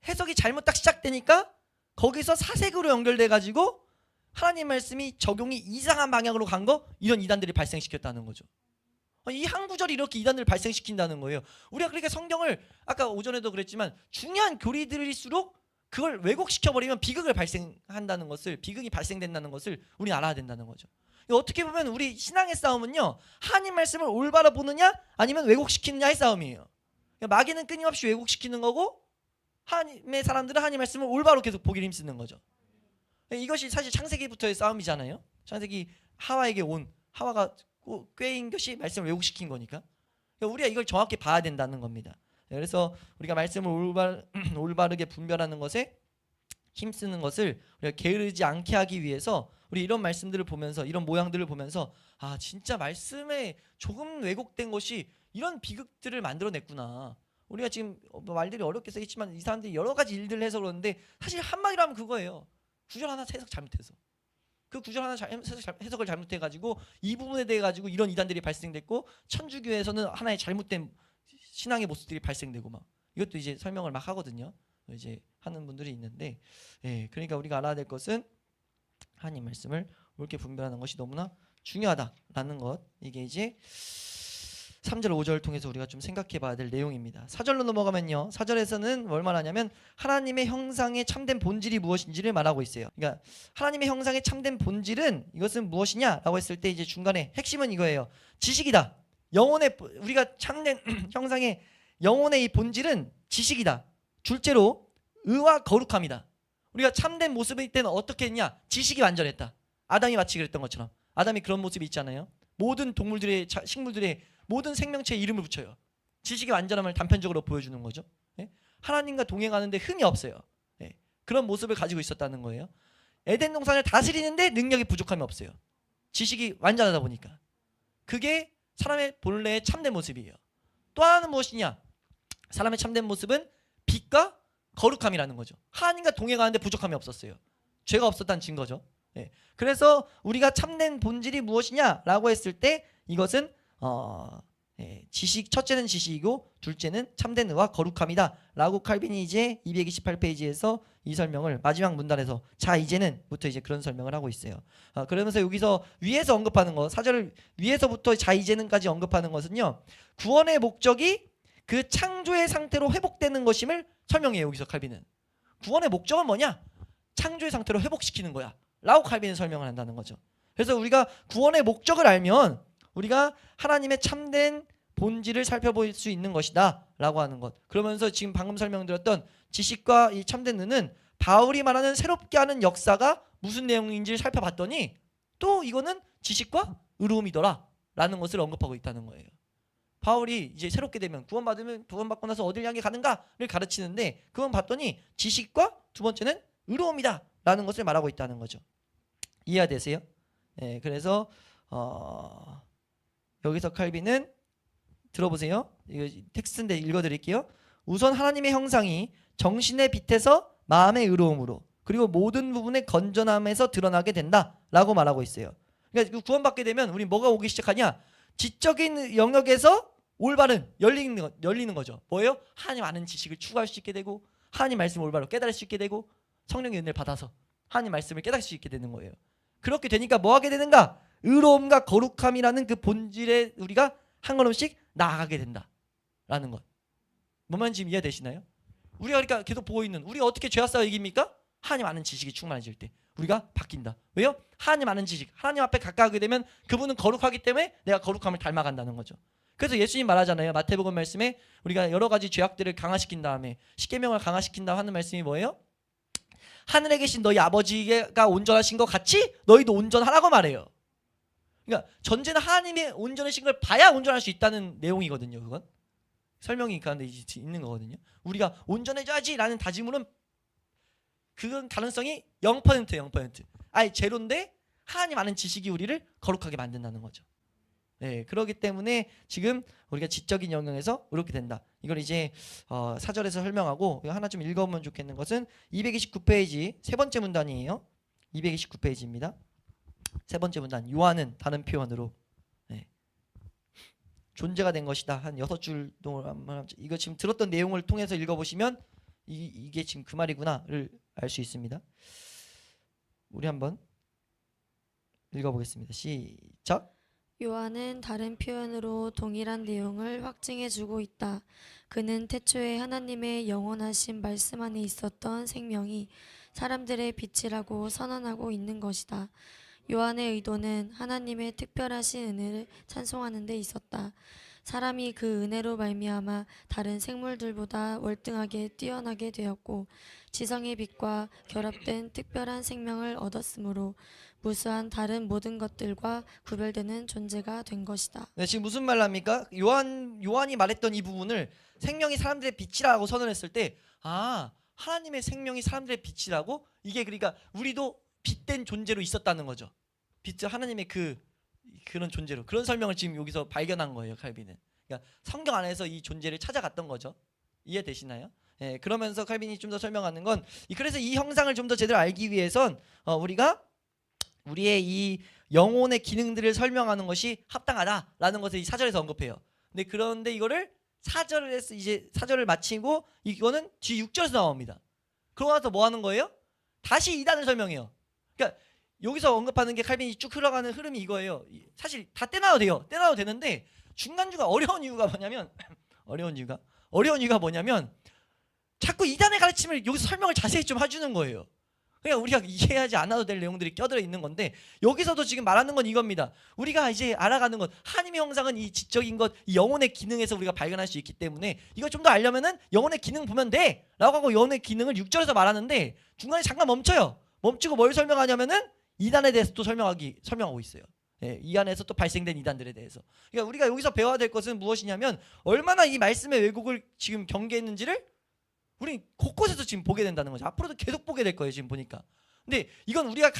해석이 잘못 딱 시작되니까 거기서 사색으로 연결돼 가지고 하나님 말씀이 적용이 이상한 방향으로 간 거 이런 이단들이 발생시켰다는 거죠. 이 한 구절이 이렇게 이단들을 발생시킨다는 거예요. 우리가 그러니까 성경을 아까 오전에도 그랬지만 중요한 교리들일수록 그걸 왜곡시켜버리면 비극이 발생된다는 것을 우리는 알아야 된다는 거죠. 어떻게 보면 우리 신앙의 싸움은요, 하나님 말씀을 올바로 보느냐 아니면 왜곡시키느냐의 싸움이에요. 마귀는 끊임없이 왜곡시키는 거고 하나님의 사람들은 하나님 말씀을 올바로 계속 보기를 힘쓰는 거죠. 이것이 사실 창세기부터의 싸움이잖아요. 창세기 하와가 꾀인 것이 말씀을 왜곡시킨 거니까 우리가 이걸 정확히 봐야 된다는 겁니다. 그래서 우리가 말씀을 올바르게 분별하는 것에 힘쓰는 것을 우리가 게으르지 않게 하기 위해서 우리 이런 말씀들을 보면서 이런 모양들을 보면서 아 진짜 말씀에 조금 왜곡된 것이 이런 비극들을 만들어냈구나. 우리가 지금 말들이 어렵게 쓰였지만 이 사람들이 여러 가지 일들을 해서 그러는데 사실 한마디로 하면 그거예요. 구절 하나 해석 잘못해서 그 구절 하나 해석을 잘못해가지고 이 부분에 대해 가지고 이런 이단들이 발생됐고 천주교에서는 하나의 잘못된 신앙의 모습들이 발생되고 막 이것도 이제 설명을 막 하거든요. 이제 하는 분들이 있는데, 그러니까 우리가 알아야 될 것은 하나님 말씀을 옳게 분별하는 것이 너무나 중요하다라는 것. 이게 이제 3절 5절 통해서 우리가 좀 생각해 봐야 될 내용입니다. 4절로 넘어가면요. 4절에서는 뭘 말하냐면 하나님의 형상의 참된 본질이 무엇인지를 말하고 있어요. 그러니까 하나님의 형상의 참된 본질은 이것은 무엇이냐라고 했을 때 이제 중간에 핵심은 이거예요. 지식이다. 우리가 참된 형상의 영혼의 이 본질은 지식이다. 둘째로 의와 거룩함이다. 우리가 참된 모습일 때는 어떻게 했냐? 지식이 완전했다. 아담이 마치 그랬던 것처럼 아담이 그런 모습이 있잖아요. 모든 동물들의 식물들의 모든 생명체에 이름을 붙여요. 지식의 완전함을 단편적으로 보여주는 거죠. 하나님과 동행하는데 흠이 없어요. 그런 모습을 가지고 있었다는 거예요. 에덴 동산을 다스리는데 능력이 부족함이 없어요. 지식이 완전하다 보니까. 그게 사람의 본래의 참된 모습이에요. 또 하나는 무엇이냐? 사람의 참된 모습은 빛과 거룩함이라는 거죠. 하나님과 동행하는데 부족함이 없었어요. 죄가 없었다는 증거죠. 그래서 우리가 참된 본질이 무엇이냐라고 했을 때 이것은 첫째는 지식이고 둘째는 참된 의와 거룩함이다 라고 칼빈이 이제 228페이지에서 이 설명을 마지막 문단에서 자 이제는부터 이제 그런 설명을 하고 있어요. 그러면서 여기서 위에서 언급하는 거 4절을 위에서부터 자 이제는까지 언급하는 것은요, 구원의 목적이 그 창조의 상태로 회복되는 것임을 설명해요. 여기서 칼빈은 구원의 목적은 뭐냐? 창조의 상태로 회복시키는 거야 라고 칼빈은 설명을 한다는 거죠. 그래서 우리가 구원의 목적을 알면 우리가 하나님의 참된 본질을 살펴볼 수 있는 것이다 라고 하는 것. 그러면서 지금 방금 설명드렸던 지식과 이 참된 의는 바울이 말하는 새롭게 하는 역사가 무슨 내용인지를 살펴봤더니 또 이거는 지식과 의로움이더라 라는 것을 언급하고 있다는 거예요. 바울이 이제 새롭게 되면 구원받고 나서 어딜 향해 가는가를 가르치는데 그건 봤더니 지식과 두 번째는 의로움이다 라는 것을 말하고 있다는 거죠. 이해되세요? 그래서 여기서 칼빈은 들어보세요. 이거 텍스트인데 읽어드릴게요. 우선 하나님의 형상이 정신의 빛에서 마음의 의로움으로 그리고 모든 부분의 건전함에서 드러나게 된다라고 말하고 있어요. 그러니까 구원받게 되면 우리 뭐가 오기 시작하냐? 지적인 영역에서 올바른 열리는 거죠. 뭐예요? 하나님 아는 지식을 추구할 수 있게 되고 하나님 말씀을 올바로 깨달을 수 있게 되고 성령의 은혜를 받아서 하나님 말씀을 깨달을 수 있게 되는 거예요. 그렇게 되니까 뭐 하게 되는가? 의로움과 거룩함이라는 그 본질에 우리가 한 걸음씩 나아가게 된다라는 것. 뭐만 지금 이해되시나요? 우리가 그러니까 계속 보고 있는 우리가 어떻게 죄와 싸워 이깁니까? 하나님 아는 지식이 충만해질 때 우리가 바뀐다. 왜요? 하나님 아는 지식, 하나님 앞에 가까우게 되면 그분은 거룩하기 때문에 내가 거룩함을 닮아간다는 거죠. 그래서 예수님 말하잖아요. 마태복음 말씀에 우리가 여러 가지 죄악들을 강화시킨 다음에 십계명을 강화시킨다 하는 말씀이 뭐예요? 하늘에 계신 너희 아버지가 온전하신 것 같이 너희도 온전하라고 말해요. 그러니까 전제는 하나님의 온전하신 걸 봐야 온전할 수 있다는 내용이거든요. 그건 설명이 가운데 있는 거거든요. 우리가 온전해져야지라는 다짐으로는 그건 가능성이 0%예요. 0%. 아니 제로인데 하나님 아는 지식이 우리를 거룩하게 만든다는 거죠. 네, 그렇기 때문에 지금 우리가 지적인 영역에서 이렇게 된다. 이걸 이제 4절에서 설명하고 하나 좀 읽어보면 좋겠는 것은 229페이지 세 번째 문단이에요. 229페이지입니다. 세 번째 문단. 요한은 다른 표현으로 존재가 된 것이다. 한 6줄 동안 이거 지금 들었던 내용을 통해서 읽어보시면 이게 지금 그 말이구나를 알 수 있습니다. 우리 한번 읽어보겠습니다. 시작. 요한은 다른 표현으로 동일한 내용을 확증해주고 있다. 그는 태초에 하나님의 영원하신 말씀 안에 있었던 생명이 사람들의 빛이라고 선언하고 있는 것이다. 요한의 의도는 하나님의 특별하신 은혜를 찬송하는 데 있었다. 사람이 그 은혜로 말미암아 다른 생물들보다 월등하게 뛰어나게 되었고 지성의 빛과 결합된 특별한 생명을 얻었으므로 무수한 다른 모든 것들과 구별되는 존재가 된 것이다. 네, 지금 무슨 말 합니까? 요한이 말했던 이 부분을 생명이 사람들의 빛이라고 선언했을 때 하나님의 생명이 사람들의 빛이라고? 이게 그러니까 우리도 빛된 존재로 있었다는 거죠. 빛 하나님의 그런 존재로 그런 설명을 지금 여기서 발견한 거예요. 칼빈은. 그러니까 성경 안에서 이 존재를 찾아갔던 거죠. 이해되시나요? 예, 그러면서 칼빈이 좀 더 설명하는 건 그래서 이 형상을 좀 더 제대로 알기 위해선 우리가 우리의 이 영혼의 기능들을 설명하는 것이 합당하다라는 것을 이 4절에서 언급해요. 그런데 이거를 4절에서 이제 4절을 마치고 이거는 뒤 6절에서 나옵니다. 그러고 나서 뭐 하는 거예요? 다시 2단을 설명해요. 그러니까 여기서 언급하는 게 칼빈이 쭉 흘러가는 흐름이 이거예요. 사실 다 떼놔도 돼요. 떼놔도 되는데 중간중간 어려운 이유가 뭐냐면 어려운 이유가 뭐냐면 자꾸 2단의 가르침을 여기서 설명을 자세히 좀 해주는 거예요. 그러니까 우리가 이해하지 않아도 될 내용들이 껴들어 있는 건데 여기서도 지금 말하는 건 이겁니다. 우리가 이제 알아가는 것 하나님의 형상은 이 지적인 것, 이 영혼의 기능에서 우리가 발견할 수 있기 때문에 이거 좀 더 알려면은 영혼의 기능 보면 돼 라고 하고 영혼의 기능을 6절에서 말하는데 중간에 잠깐 멈춰요. 멈추고 뭘 설명하냐면은 2단에 대해서 또 설명하고 있어요. 예, 이 안에서 또 발생된 이단들에 대해서. 그러니까 우리가 여기서 배워야 될 것은 무엇이냐면 얼마나 이 말씀의 왜곡을 지금 경계했는지를 우리 곳곳에서 지금 보게 된다는 거죠. 앞으로도 계속 보게 될 거예요. 지금 보니까. 근데 이건 우리가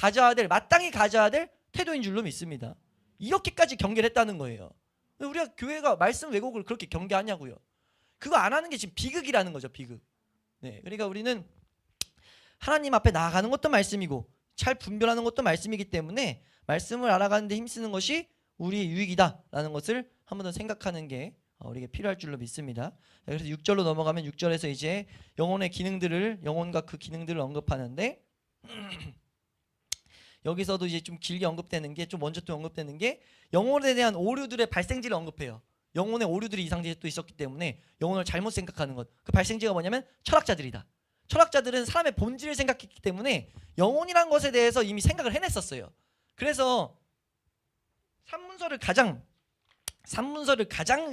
마땅히 가져야 될 태도인 줄로 믿습니다. 이렇게까지 경계를 했다는 거예요. 우리가 교회가 말씀 왜곡을 그렇게 경계하냐고요. 그거 안 하는 게 지금 비극이라는 거죠. 비극. 네, 그러니까 우리는 하나님 앞에 나아가는 것도 말씀이고 잘 분별하는 것도 말씀이기 때문에 말씀을 알아가는 데 힘쓰는 것이 우리의 유익이다라는 것을 한 번 더 생각하는 게 우리에게 필요할 줄로 믿습니다. 그래서 6절로 넘어가면 6절에서 이제 영혼의 기능들을 영혼과 그 기능들을 언급하는데 여기서도 이제 좀 길게 언급되는 게 좀 먼저 또 언급되는 게 영혼에 대한 오류들의 발생지를 언급해요. 영혼의 오류들이 이상지에 또 있었기 때문에 영혼을 잘못 생각하는 것. 그 발생지가 뭐냐면 철학자들이다. 철학자들은 사람의 본질을 생각했기 때문에 영혼이란 것에 대해서 이미 생각을 해냈었어요. 그래서 산문서를 가장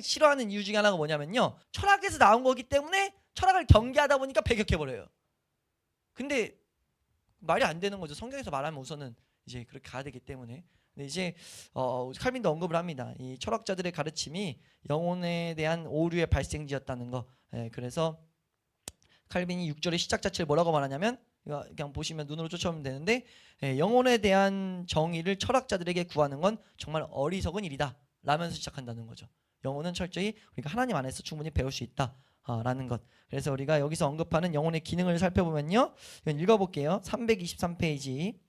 싫어하는 이유 중에 하나가 뭐냐면요. 철학에서 나온 거기 때문에 철학을 경계하다 보니까 배격해버려요. 근데 말이 안 되는 거죠. 성경에서 말하면 우선은 이제 그렇게 가야 되기 때문에. 근데 이제 칼빈도 언급을 합니다. 이 철학자들의 가르침이 영혼에 대한 오류의 발생지였다는 거. 그래서 칼빈이 6절의 시작 자체를 뭐라고 말하냐면 그냥 보시면 눈으로 쫓아오면 되는데 영혼에 대한 정의를 철학자들에게 구하는 건 정말 어리석은 일이다 라면서 시작한다는 거죠. 영혼은 철저히 우리가 하나님 안에서 충분히 배울 수 있다 라는 것. 그래서 우리가 여기서 언급하는 영혼의 기능을 살펴보면요, 이건 읽어볼게요. 323페이지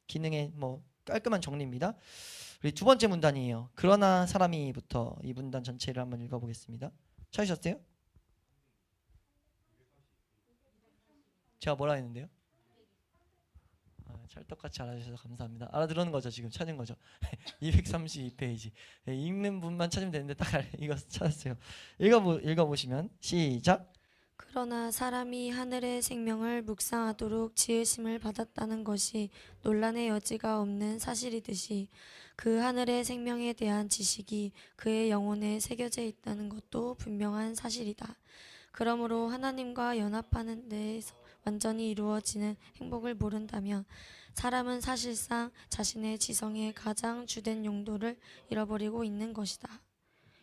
기능의 뭐 깔끔한 정리입니다. 우리 두 번째 문단이에요. 그러나 사람이부터 이 문단 전체를 한번 읽어보겠습니다. 찾으셨어요? 제가 뭐라 했는데요? 찰떡같이 알아주셔서 감사합니다. 알아들은 거죠? 지금 찾은 거죠? 232페이지. 읽는 분만 찾으면 되는데 딱 이거 찾았어요. 읽어보시면 시작. 그러나 사람이 하늘의 생명을 묵상하도록 지으심을 받았다는 것이 논란의 여지가 없는 사실이듯이 그 하늘의 생명에 대한 지식이 그의 영혼에 새겨져 있다는 것도 분명한 사실이다. 그러므로 하나님과 연합하는 데에서 완전히 이루어지는 행복을 모른다면 사람은 사실상 자신의 지성의 가장 주된 용도를 잃어버리고 있는 것이다.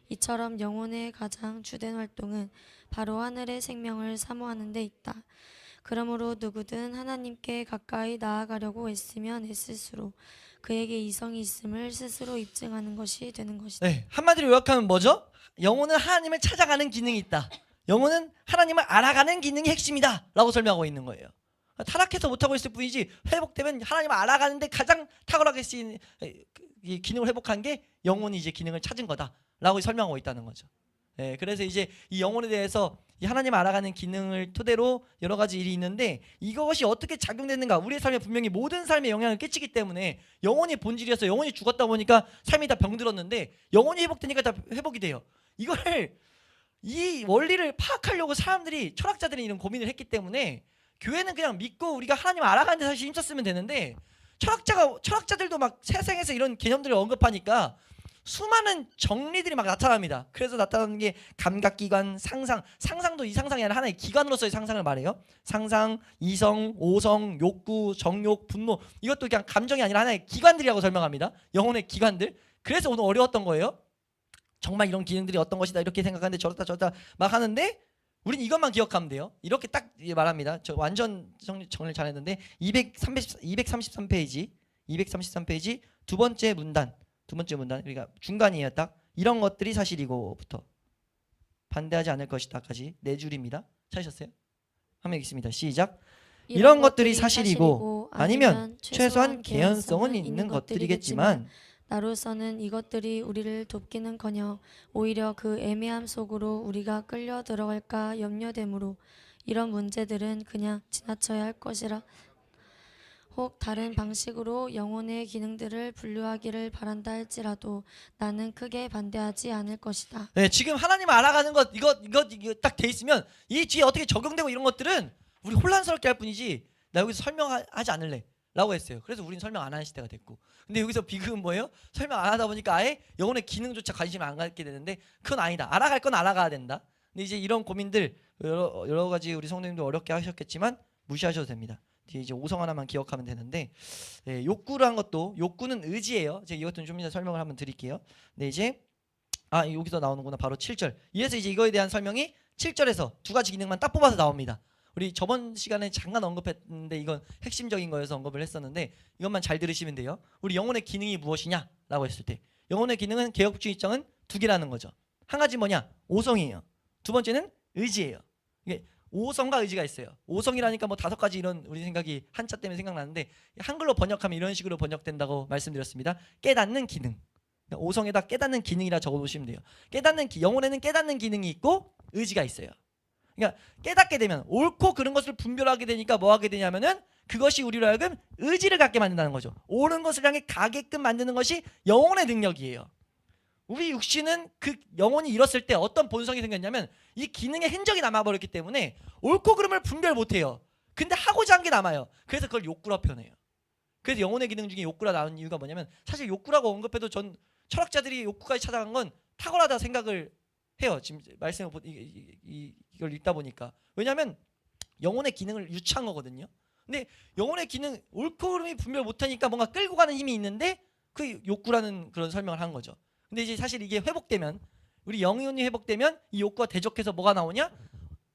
이처럼 영혼의 가장 주된 활동은 바로 하늘의 생명을 사모하는 데 있다. 그러므로 누구든 하나님께 가까이 나아가려고 애쓰면 애쓸수록 그에게 이성이 있음을 스스로 입증하는 것이 되는 것이다. 네, 한마디로 요약하면 뭐죠? 영혼은 하나님을 찾아가는 기능이 있다. 영혼은 하나님을 알아가는 기능이 핵심이다 라고 설명하고 있는 거예요. 타락해서 못하고 있을 뿐이지 회복되면 하나님을 알아가는데 가장 탁월하게 쓰인 이 기능을 회복한 게 영혼이 이제 기능을 찾은 거다 라고 설명하고 있다는 거죠. 네, 그래서 이제 이 영혼에 대해서 이 하나님을 알아가는 기능을 토대로 여러 가지 일이 있는데 이것이 어떻게 작용되는가, 우리의 삶에 분명히 모든 삶에 영향을 끼치기 때문에 영혼이 본질이어서 영혼이 죽었다 보니까 삶이 다 병들었는데 영혼이 회복되니까 다 회복이 돼요. 이 원리를 파악하려고 사람들이, 철학자들이 이런 고민을 했기 때문에 교회는 그냥 믿고 우리가 하나님을 알아가는 데 사실 힘썼으면 되는데 철학자들도 막 세상에서 이런 개념들을 언급하니까 수많은 정리들이 막 나타납니다. 그래서 나타나는 게 감각기관, 상상도 이 상상이 아니라 하나의 기관으로서의 상상을 말해요. 상상, 이성, 오성, 욕구, 정욕, 분노, 이것도 그냥 감정이 아니라 하나의 기관들이라고 설명합니다. 영혼의 기관들. 그래서 오늘 어려웠던 거예요. 정말 이런 기능들이 어떤 것이다 이렇게 생각하는데 저렇다 막 하는데 우린 이것만 기억하면 돼요. 이렇게 딱 말합니다. 저 완전 정리를 잘했는데 233페이지 두 번째 문단 그러니까 중간이에요. 딱 이런 것들이 사실이고부터 반대하지 않을 것이다까지 네 줄입니다. 찾으셨어요? 한번 읽겠습니다. 시작. 이런 것들이 사실이고 아니면 최소한 개연성은 있는 것들이겠지만 나로서는 이것들이 우리를 돕기는커녕 오히려 그 애매함 속으로 우리가 끌려 들어갈까 염려되므로 이런 문제들은 그냥 지나쳐야 할 것이라 혹 다른 방식으로 영혼의 기능들을 분류하기를 바란다 할지라도 나는 크게 반대하지 않을 것이다. 네, 지금 하나님 알아가는 것 이거 딱 돼 있으면 이 뒤에 어떻게 적용되고 이런 것들은 우리 혼란스럽게 할 뿐이지 나 여기서 설명하지 않을래 라고 했어요. 그래서 우린 설명 안 하는 시대가 됐고, 근데 여기서 비극은 뭐예요? 설명 안 하다 보니까 아예 영혼의 기능조차 관심을 안 갖게 되는데 그건 아니다. 알아갈 건 알아가야 된다. 근데 이제 이런 고민들 여러 가지 우리 성도님도 어렵게 하셨겠지만 무시하셔도 됩니다. 뒤에 이제 오성 하나만 기억하면 되는데, 네, 욕구를 것도 욕구는 의지예요. 제가 이것도 좀 이따 설명을 한번 드릴게요. 네, 이제 여기서 나오는구나. 바로 7절. 이래서 이제 이거에 대한 설명이 7절에서 두 가지 기능만 딱 뽑아서 나옵니다. 우리 저번 시간에 잠깐 언급했는데 이건 핵심적인 거여서 언급을 했었는데 이것만 잘 들으시면 돼요. 우리 영혼의 기능이 무엇이냐라고 했을 때 영혼의 기능은 개혁주의 입장은 두 개라는 거죠. 한 가지 뭐냐? 오성이에요. 두 번째는 의지예요. 이게 오성과 의지가 있어요. 오성이라니까 뭐 5가지 이런 우리 생각이 한자 때문에 생각나는데 한글로 번역하면 이런 식으로 번역된다고 말씀드렸습니다. 깨닫는 기능. 오성에다 깨닫는 기능이라 적어놓으시면 돼요. 영혼에는 깨닫는 기능이 있고 의지가 있어요. 그러니까 깨닫게 되면 옳고 그른 것을 분별하게 되니까 뭐 하게 되냐면은 그것이 우리로 하여금 의지를 갖게 만든다는 거죠. 옳은 것을 향해 가게끔 만드는 것이 영혼의 능력이에요. 우리 육신은 그 영혼이 잃었을 때 어떤 본성이 생겼냐면 이 기능의 흔적이 남아버렸기 때문에 옳고 그름을 분별 못해요. 근데 하고자 한 게 남아요. 그래서 그걸 욕구라 표현해요. 그래서 영혼의 기능 중에 욕구라 나온 이유가 뭐냐면 사실 욕구라고 언급해도 전 철학자들이 욕구까지 찾아간 건 탁월하다 생각을 해요. 지금 말씀을 이걸 읽다 보니까. 왜냐하면 영혼의 기능을 유치한 거거든요. 근데 영혼의 기능 옳고 그름이 분별 못하니까 뭔가 끌고 가는 힘이 있는데 그 욕구라는 그런 설명을 한 거죠. 근데 이제 사실 이게 회복되면 우리 영혼이 회복되면 이 욕구가 대적해서 뭐가 나오냐?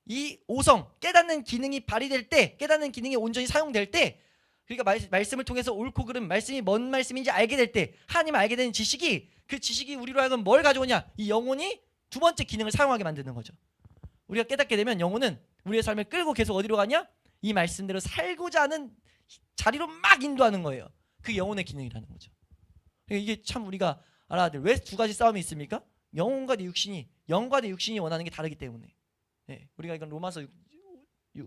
이 오성 깨닫는 기능이 발휘될 때, 깨닫는 기능이 온전히 사용될 때, 그러니까 말씀을 통해서 옳고 그름, 말씀이 뭔 말씀인지 알게 될 때, 하나님을 알게 되는 지식이, 그 지식이 우리로 하여금 뭘 가져오냐? 이 영혼이 두 번째 기능을 사용하게 만드는 거죠. 우리가 깨닫게 되면 영혼은 우리의 삶을 끌고 계속 어디로 가냐? 이 말씀대로 살고자 하는 자리로 막 인도하는 거예요. 그게 영혼의 기능이라는 거죠. 그러니까 이게 참 우리가 알아야 돼. 왜 두 가지 싸움이 있습니까? 영혼과 내 육신이, 영과 내 육신이 원하는 게 다르기 때문에. 예, 우리가 이건 로마서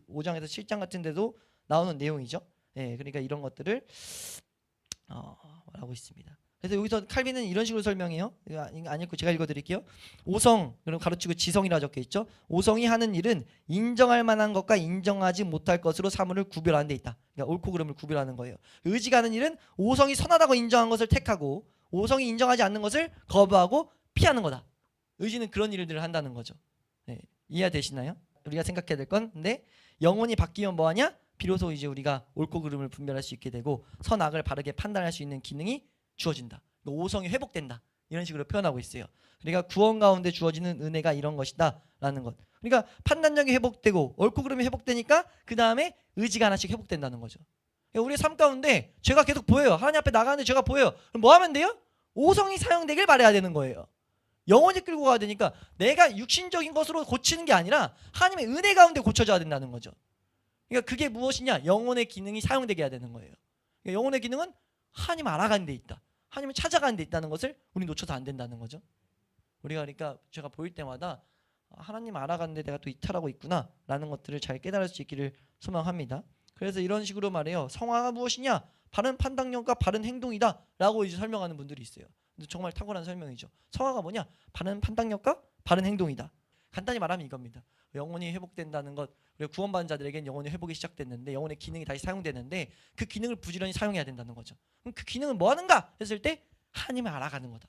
5장에서 7장 같은 데도 나오는 내용이죠. 예, 그러니까 이런 것들을 말하고 있습니다. 그래서 여기서 칼빈은 이런 식으로 설명해요. 이거 안 읽고 제가 읽어드릴게요. 오성, 그럼 가로치고 지성이라 적혀 있죠. 오성이 하는 일은 인정할 만한 것과 인정하지 못할 것으로 사물을 구별하는 데 있다. 그러니까 옳고 그름을 구별하는 거예요. 의지가 하는 일은 오성이 선하다고 인정한 것을 택하고 오성이 인정하지 않는 것을 거부하고 피하는 거다. 의지는 그런 일들을 한다는 거죠. 네, 이해되시나요? 우리가 생각해야 될 건, 근데 영혼이 바뀌면 뭐하냐? 비로소 이제 우리가 옳고 그름을 분별할 수 있게 되고 선악을 바르게 판단할 수 있는 기능이 주어진다. 오성이 회복된다. 이런 식으로 표현하고 있어요. 그러니까 구원 가운데 주어지는 은혜가 이런 것이다 라는 것. 그러니까 판단력이 회복되고 옳고 그름이 회복되니까 그 다음에 의지가 하나씩 회복된다는 거죠. 그러니까 우리의 삶 가운데 죄가 계속 보여요. 하나님 앞에 나가는데 죄가 보여요. 그럼 뭐 하면 돼요? 오성이 사용되길 바라야 되는 거예요. 영원히 끌고 가야 되니까 내가 육신적인 것으로 고치는 게 아니라 하나님의 은혜 가운데 고쳐져야 된다는 거죠. 그러니까 그게 무엇이냐? 영혼의 기능이 사용되게 해야 되는 거예요. 그러니까 영혼의 기능은 하나님 알아가는 데 있다. 하나님을 찾아가는 데 있다는 것을 우리 놓쳐서 안 된다는 거죠. 우리가 그러니까 제가 보일 때마다 하나님 알아가는데 내가 또 이탈하고 있구나 라는 것들을 잘 깨달을 수 있기를 소망합니다. 그래서 이런 식으로 말해요. 성화가 무엇이냐? 바른 판단력과 바른 행동이다 라고 이제 설명하는 분들이 있어요. 근데 정말 탁월한 설명이죠. 성화가 뭐냐? 바른 판단력과 바른 행동이다. 간단히 말하면 이겁니다. 영혼이 회복된다는 것, 우리 구원받은 자들에게는 영혼이 회복이 시작됐는데 영혼의 기능이 다시 사용되는데 그 기능을 부지런히 사용해야 된다는 거죠. 그럼 그 기능은 뭐 하는가 했을 때 하나님을 알아가는 거다.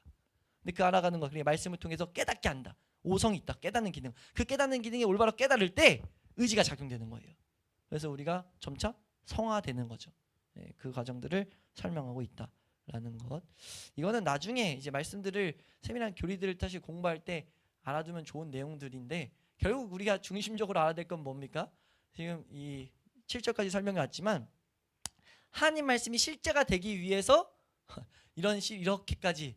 근데 그 알아가는 것, 그게 말씀을 통해서 깨닫게 한다. 오성이 있다. 깨닫는 기능. 그 깨닫는 기능이 올바로 깨달을 때 의지가 작용되는 거예요. 그래서 우리가 점차 성화되는 거죠. 네, 그 과정들을 설명하고 있다라는 것. 이거는 나중에 이제 말씀들을 세밀한 교리들을 다시 공부할 때 알아두면 좋은 내용들인데 결국 우리가 중심적으로 알아야 될 건 뭡니까? 지금 이 7절까지 설명해 왔지만 하나님 말씀이 실제가 되기 위해서 이렇게까지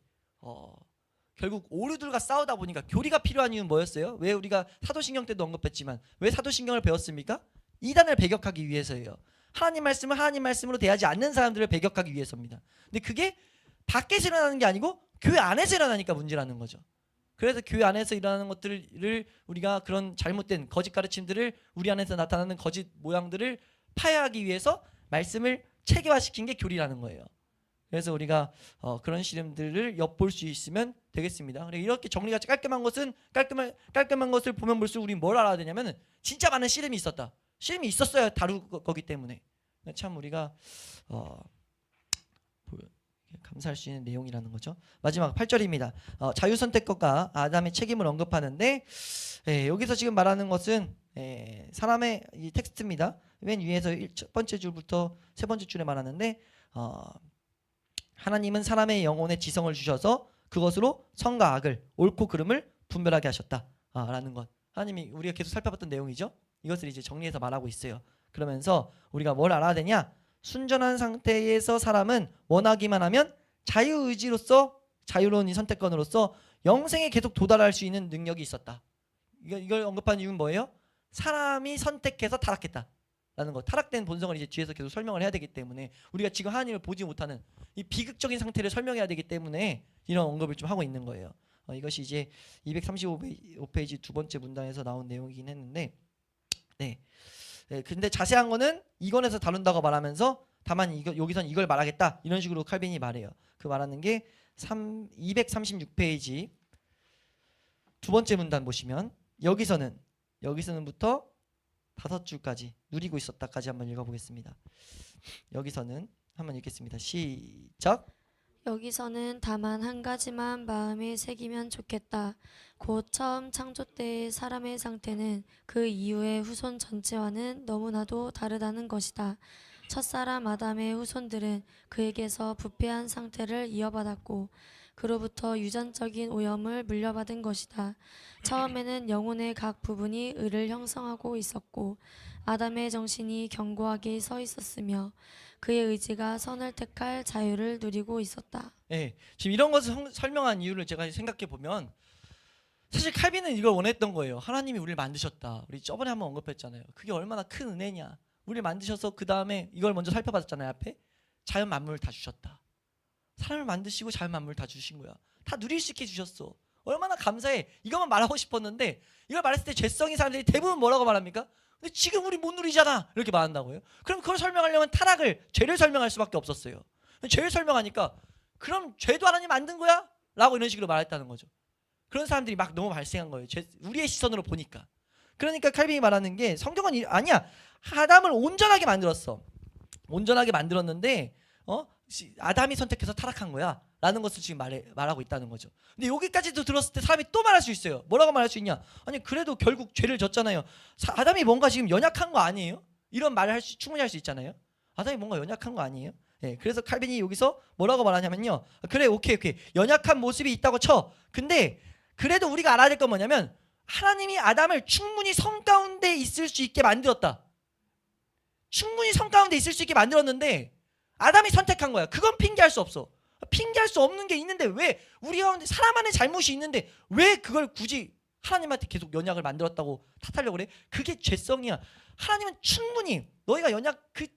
결국 오류들과 싸우다 보니까 교리가 필요한 이유는 뭐였어요? 왜 우리가 사도신경 때도 언급했지만 왜 사도신경을 배웠습니까? 이단을 배격하기 위해서예요. 하나님 말씀을 하나님 말씀으로 대하지 않는 사람들을 배격하기 위해서입니다. 근데 그게 밖에서 일어나는 게 아니고 교회 안에서 일어나니까 문제라는 거죠. 그래서 교회 안에서 일어나는 것들을 우리가 그런 잘못된 거짓 가르침들을 우리 안에서 나타나는 거짓 모양들을 파야하기 위해서 말씀을 체계화시킨 게 교리라는 거예요. 그래서 우리가 그런 시름들을 엿볼 수 있으면 되겠습니다. 이렇게 정리가 깔끔한 것은 깔끔한 것을 보면 볼수록 우리는 뭘 알아야 되냐면 진짜 많은 시름이 있었다. 시름이 있었어야 다룰 거기 때문에 참 우리가 감사할 수 있는 내용이라는 거죠. 마지막 8절입니다. 자유선택권과 아담의 책임을 언급하는데 여기서 지금 말하는 것은 사람의 이 텍스트입니다. 맨 위에서 첫 번째 줄부터 세 번째 줄에 말하는데 하나님은 사람의 영혼에 지성을 주셔서 그것으로 선과 악을 옳고 그름을 분별하게 하셨다 라는 것. 하나님이 우리가 계속 살펴봤던 내용이죠. 이것을 이제 정리해서 말하고 있어요. 그러면서 우리가 뭘 알아야 되냐? 순전한 상태에서 사람은 원하기만 하면 자유의지로서 자유로운 이 선택권으로서 영생에 계속 도달할 수 있는 능력이 있었다. 이걸 언급한 이유는 뭐예요? 사람이 선택해서 타락했다라는 것. 타락된 본성을 이제 뒤에서 계속 설명을 해야 되기 때문에 우리가 지금 하나님을 보지 못하는 이 비극적인 상태를 설명해야 되기 때문에 이런 언급을 좀 하고 있는 거예요. 이것이 이제 235페이지 두 번째 문단에서 나온 내용이긴 했는데 근데 자세한 거는 이권에서 다룬다고 말하면서 다만 여기선 이걸 말하겠다 이런 식으로 칼빈이 말해요. 그 말하는 게 236페이지 두 번째 문단 보시면 여기서는부터 5줄까지 누리고 있었다까지 한번 읽어보겠습니다. 여기서는 한번 읽겠습니다. 시작. 여기서는 다만 한 가지만 마음에 새기면 좋겠다. 곧 처음 창조 때의 사람의 상태는 그 이후의 후손 전체와는 너무나도 다르다는 것이다. 첫사람 아담의 후손들은 그에게서 부패한 상태를 이어받았고 그로부터 유전적인 오염을 물려받은 것이다. 처음에는 영혼의 각 부분이 의를 형성하고 있었고 아담의 정신이 견고하게 서 있었으며 그의 의지가 선을 택할 자유를 누리고 있었다. 지금 이런 것을 설명한 이유를 제가 생각해 보면 사실 칼빈은 이걸 원했던 거예요. 하나님이 우리를 만드셨다. 우리 저번에 한번 언급했잖아요. 그게 얼마나 큰 은혜냐. 우리를 만드셔서 그 다음에 이걸 먼저 살펴봤잖아요. 앞에 자연 만물을 다 주셨다. 사람을 만드시고 자연 만물 다 주신 거야. 다 누릴 수 있게 주셨어. 얼마나 감사해. 이것만 말하고 싶었는데 이걸 말했을 때 죄성이 사람들이 대부분 뭐라고 말합니까? 근데 지금 우리 못 누리잖아 이렇게 말한다고요. 그럼 그걸 설명하려면 죄를 설명할 수밖에 없었어요. 죄를 설명하니까 그럼 죄도 하나님 만든 거야? 라고 이런 식으로 말했다는 거죠. 그런 사람들이 막 너무 발생한 거예요. 우리의 시선으로 보니까. 그러니까 칼빈이 말하는 게 성경은 아니야. 아담을 온전하게 만들었어. 온전하게 만들었는데 아담이 선택해서 타락한 거야 라는 것을 지금 말하고 있다는 거죠. 근데 여기까지도 들었을 때 사람이 또 말할 수 있어요. 뭐라고 말할 수 있냐? 아니 그래도 결국 죄를 졌잖아요. 아담이 뭔가 지금 연약한 거 아니에요? 이런 말을 충분히 할 수 있잖아요. 아담이 뭔가 연약한 거 아니에요? 네, 그래서 칼빈이 여기서 뭐라고 말하냐면요. 그래 오케이 연약한 모습이 있다고 쳐. 근데 그래도 우리가 알아야 될 건 뭐냐면 하나님이 아담을 충분히 성 가운데 있을 수 있게 만들었다. 충분히 성 가운데 있을 수 있게 만들었는데 아담이 선택한 거야. 그건 핑계할 수 없어. 핑계할 수 없는 게 있는데 왜 우리 가운데 사람 안에 잘못이 있는데 왜 그걸 굳이 하나님한테 계속 연약을 만들었다고 탓하려고 그래? 그게 죄성이야. 하나님은 충분히 너희가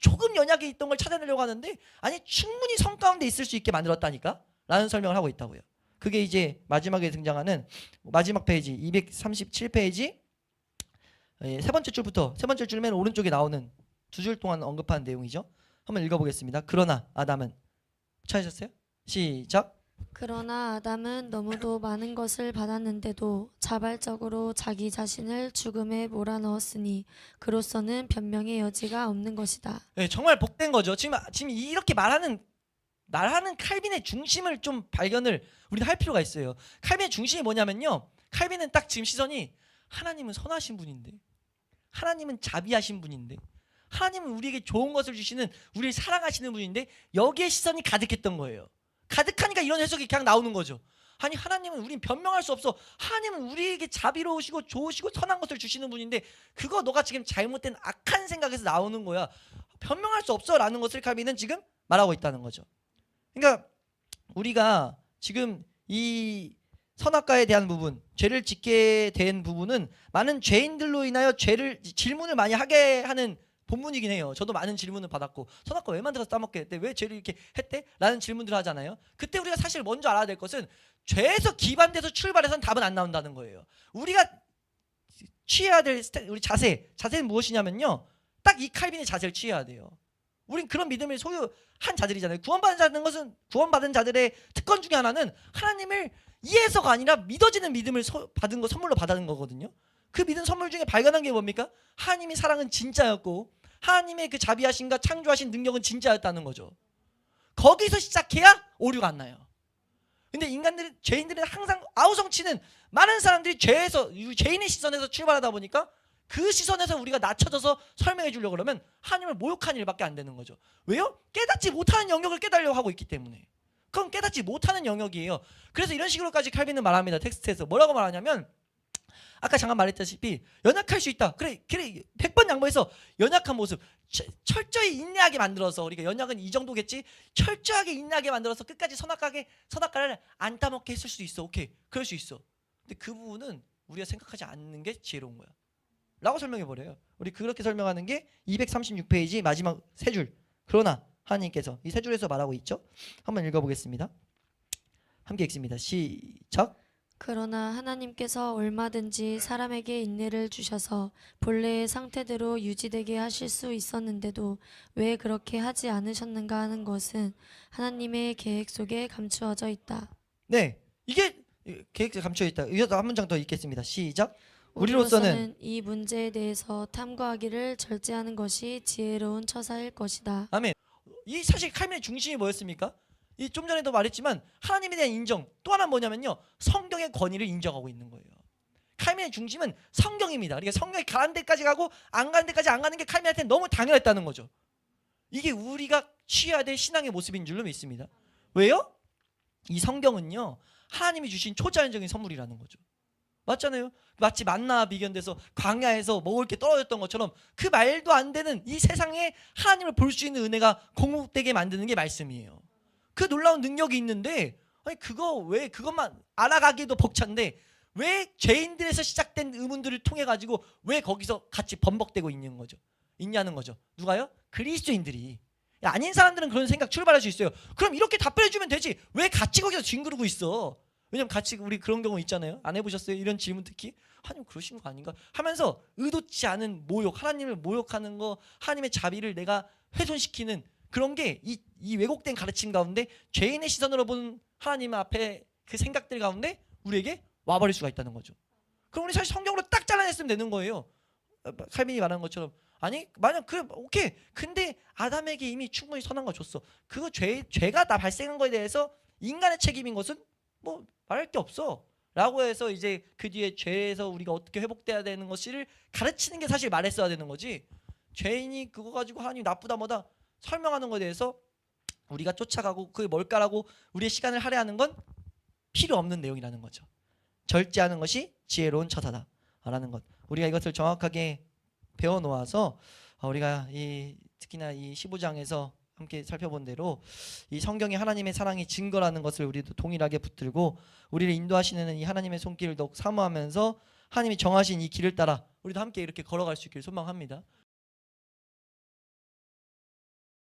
조금 연약이 있던 걸 찾아내려고 하는데 아니 충분히 성 가운데 있을 수 있게 만들었다니까 라는 설명을 하고 있다고요. 그게 이제 마지막에 등장하는 마지막 페이지 237페이지 세 번째 줄 맨 오른쪽에 나오는 두 줄 동안 언급한 내용이죠. 한번 읽어보겠습니다. 그러나 아담은 찾으셨어요? 시작. 그러나 아담은 너무도 많은 것을 받았는데도 자발적으로 자기 자신을 죽음에 몰아넣었으니 그로서는 변명의 여지가 없는 것이다. 네, 정말 복된 거죠. 지금 이렇게 말하는 칼빈의 중심을 좀 발견을 우리는 할 필요가 있어요. 칼빈의 중심이 뭐냐면요. 칼빈은 딱 지금 시선이 하나님은 선하신 분인데, 하나님은 자비하신 분인데, 하나님은 우리에게 좋은 것을 주시는 우리를 사랑하시는 분인데 여기에 시선이 가득했던 거예요. 가득하니까 이런 해석이 그냥 나오는 거죠. 아니 하나님은 우린 변명할 수 없어. 하나님은 우리에게 자비로우시고 좋으시고 선한 것을 주시는 분인데 그거 너가 지금 잘못된 악한 생각에서 나오는 거야. 변명할 수 없어 라는 것을 칼빈은 지금 말하고 있다는 거죠. 그러니까 우리가 지금 이 선악과에 대한 부분, 죄를 짓게 된 부분은 많은 죄인들로 인하여 질문을 많이 하게 하는 본문이긴 해요. 저도 많은 질문을 받았고 선악과 왜 만들어서 따먹게 했대? 왜 죄를 이렇게 했대? 라는 질문들을 하잖아요. 그때 우리가 사실 먼저 알아야 될 것은 죄에서 기반돼서 출발해서는 답은 안 나온다는 거예요. 우리가 취해야 될 우리 자세는 무엇이냐면요. 딱 이 칼빈의 자세를 취해야 돼요. 우린 그런 믿음을 소유한 자들이잖아요. 구원받은 자들의 특권 중에 하나는 하나님을 이해해서가 아니라 믿어지는 믿음을 받은 거 선물로 받은 거거든요. 그 믿음 선물 중에 발견한 게 뭡니까? 하나님의 사랑은 진짜였고 하나님의 그 자비하심과 창조하신 능력은 진짜였다는 거죠. 거기서 시작해야 오류가 안 나요. 근데 죄인들은 항상 아우성치는 많은 사람들이 죄인의 시선에서 출발하다 보니까 그 시선에서 우리가 낮춰져서 설명해 주려고 그러면 하나님을 모욕한 일밖에 안 되는 거죠. 왜요? 깨닫지 못하는 영역을 깨달으려고 하고 있기 때문에. 그건 깨닫지 못하는 영역이에요. 그래서 이런 식으로까지 칼빈은 말합니다. 텍스트에서 뭐라고 말하냐면 아까 잠깐 말했다시피 연약할 수 있다. 그래 100번 양보해서 연약한 모습 철저히 인내하게 만들어서 우리가 연약은 이 정도겠지. 철저하게 인내하게 만들어서 끝까지 선악과를 안 따먹게 했을 수도 있어. 오케이 그럴 수 있어. 근데 그 부분은 우리가 생각하지 않는 게 지혜로운 거야 라고 설명해버려요. 우리 그렇게 설명하는 게 236페이지 마지막 세 줄. 그러나 하나님께서 이 세 줄에서 말하고 있죠. 한번 읽어보겠습니다. 함께 읽습니다. 시작. 그러나 하나님께서 얼마든지 사람에게 인내를 주셔서 본래의 상태대로 유지되게 하실 수 있었는데도 왜 그렇게 하지 않으셨는가 하는 것은 하나님의 계획 속에 감추어져 있다. 네, 이게 계획 속에 감추어 있다. 이어서 한 문장 더 읽겠습니다. 시작. 우리로서는 이 문제에 대해서 탐구하기를 절제하는 것이 지혜로운 처사일 것이다. 아멘. 이 사실 칼빈의 중심이 뭐였습니까? 이 좀 전에도 말했지만 하나님에 대한 인정. 또 하나는 뭐냐면요. 성경의 권위를 인정하고 있는 거예요. 칼빈의 중심은 성경입니다. 그러니까 성경이 가는 데까지 가고 안 가는 데까지 안 가는 게 칼빈한테 너무 당연했다는 거죠. 이게 우리가 취해야 될 신앙의 모습인 줄로 믿습니다. 왜요? 이 성경은요. 하나님이 주신 초자연적인 선물이라는 거죠. 맞잖아요. 마치 만나 비견돼서 광야에서 먹을 게 떨어졌던 것처럼 그 말도 안 되는 이 세상에 하나님을 볼 수 있는 은혜가 공급되게 만드는 게 말씀이에요. 그 놀라운 능력이 있는데 아니 그것만 알아가기도 벅찬데 왜 죄인들에서 시작된 의문들을 통해 가지고 왜 거기서 같이 번복되고 있냐는 거죠. 누가요? 그리스도인들이. 아닌 사람들은 그런 생각 출발할 수 있어요. 그럼 이렇게 답변해주면 되지. 왜 같이 거기서 뒹그르고 있어? 왜냐면 같이 우리 그런 경우 있잖아요. 안 해보셨어요? 이런 질문 특히 하나님 그러신 거 아닌가? 하면서 의도치 않은 모욕, 하나님을 모욕하는 거, 하나님의 자비를 내가 훼손시키는 그런 게 이 왜곡된 가르침 가운데 죄인의 시선으로 본 하나님 앞에 그 생각들 가운데 우리에게 와버릴 수가 있다는 거죠. 그럼 우리 사실 성경으로 딱 잘라냈으면 되는 거예요. 칼빈이 말하는 것처럼 아니 만약 그래 오케이 근데 아담에게 이미 충분히 선한 거 줬어. 그거 죄가 다 발생한 거에 대해서 인간의 책임인 것은 뭐 말할 게 없어 라고 해서 이제 그 뒤에 죄에서 우리가 어떻게 회복돼야 되는 것을 가르치는 게 사실 말했어야 되는 거지. 죄인이 그거 가지고 하나님 나쁘다 뭐다 설명하는 거에 대해서 우리가 쫓아가고 그게 뭘까라고 우리의 시간을 할애하는 건 필요 없는 내용이라는 거죠. 절제하는 것이 지혜로운 처사다라는 것. 우리가 이것을 정확하게 배워놓아서 우리가 특히나 이 15장에서 함께 살펴본 대로 이 성경이 하나님의 사랑의 증거라는 것을 우리도 동일하게 붙들고 우리를 인도하시는 이 하나님의 손길을 더욱 사모하면서 하나님이 정하신 이 길을 따라 우리도 함께 이렇게 걸어갈 수 있기를 소망합니다.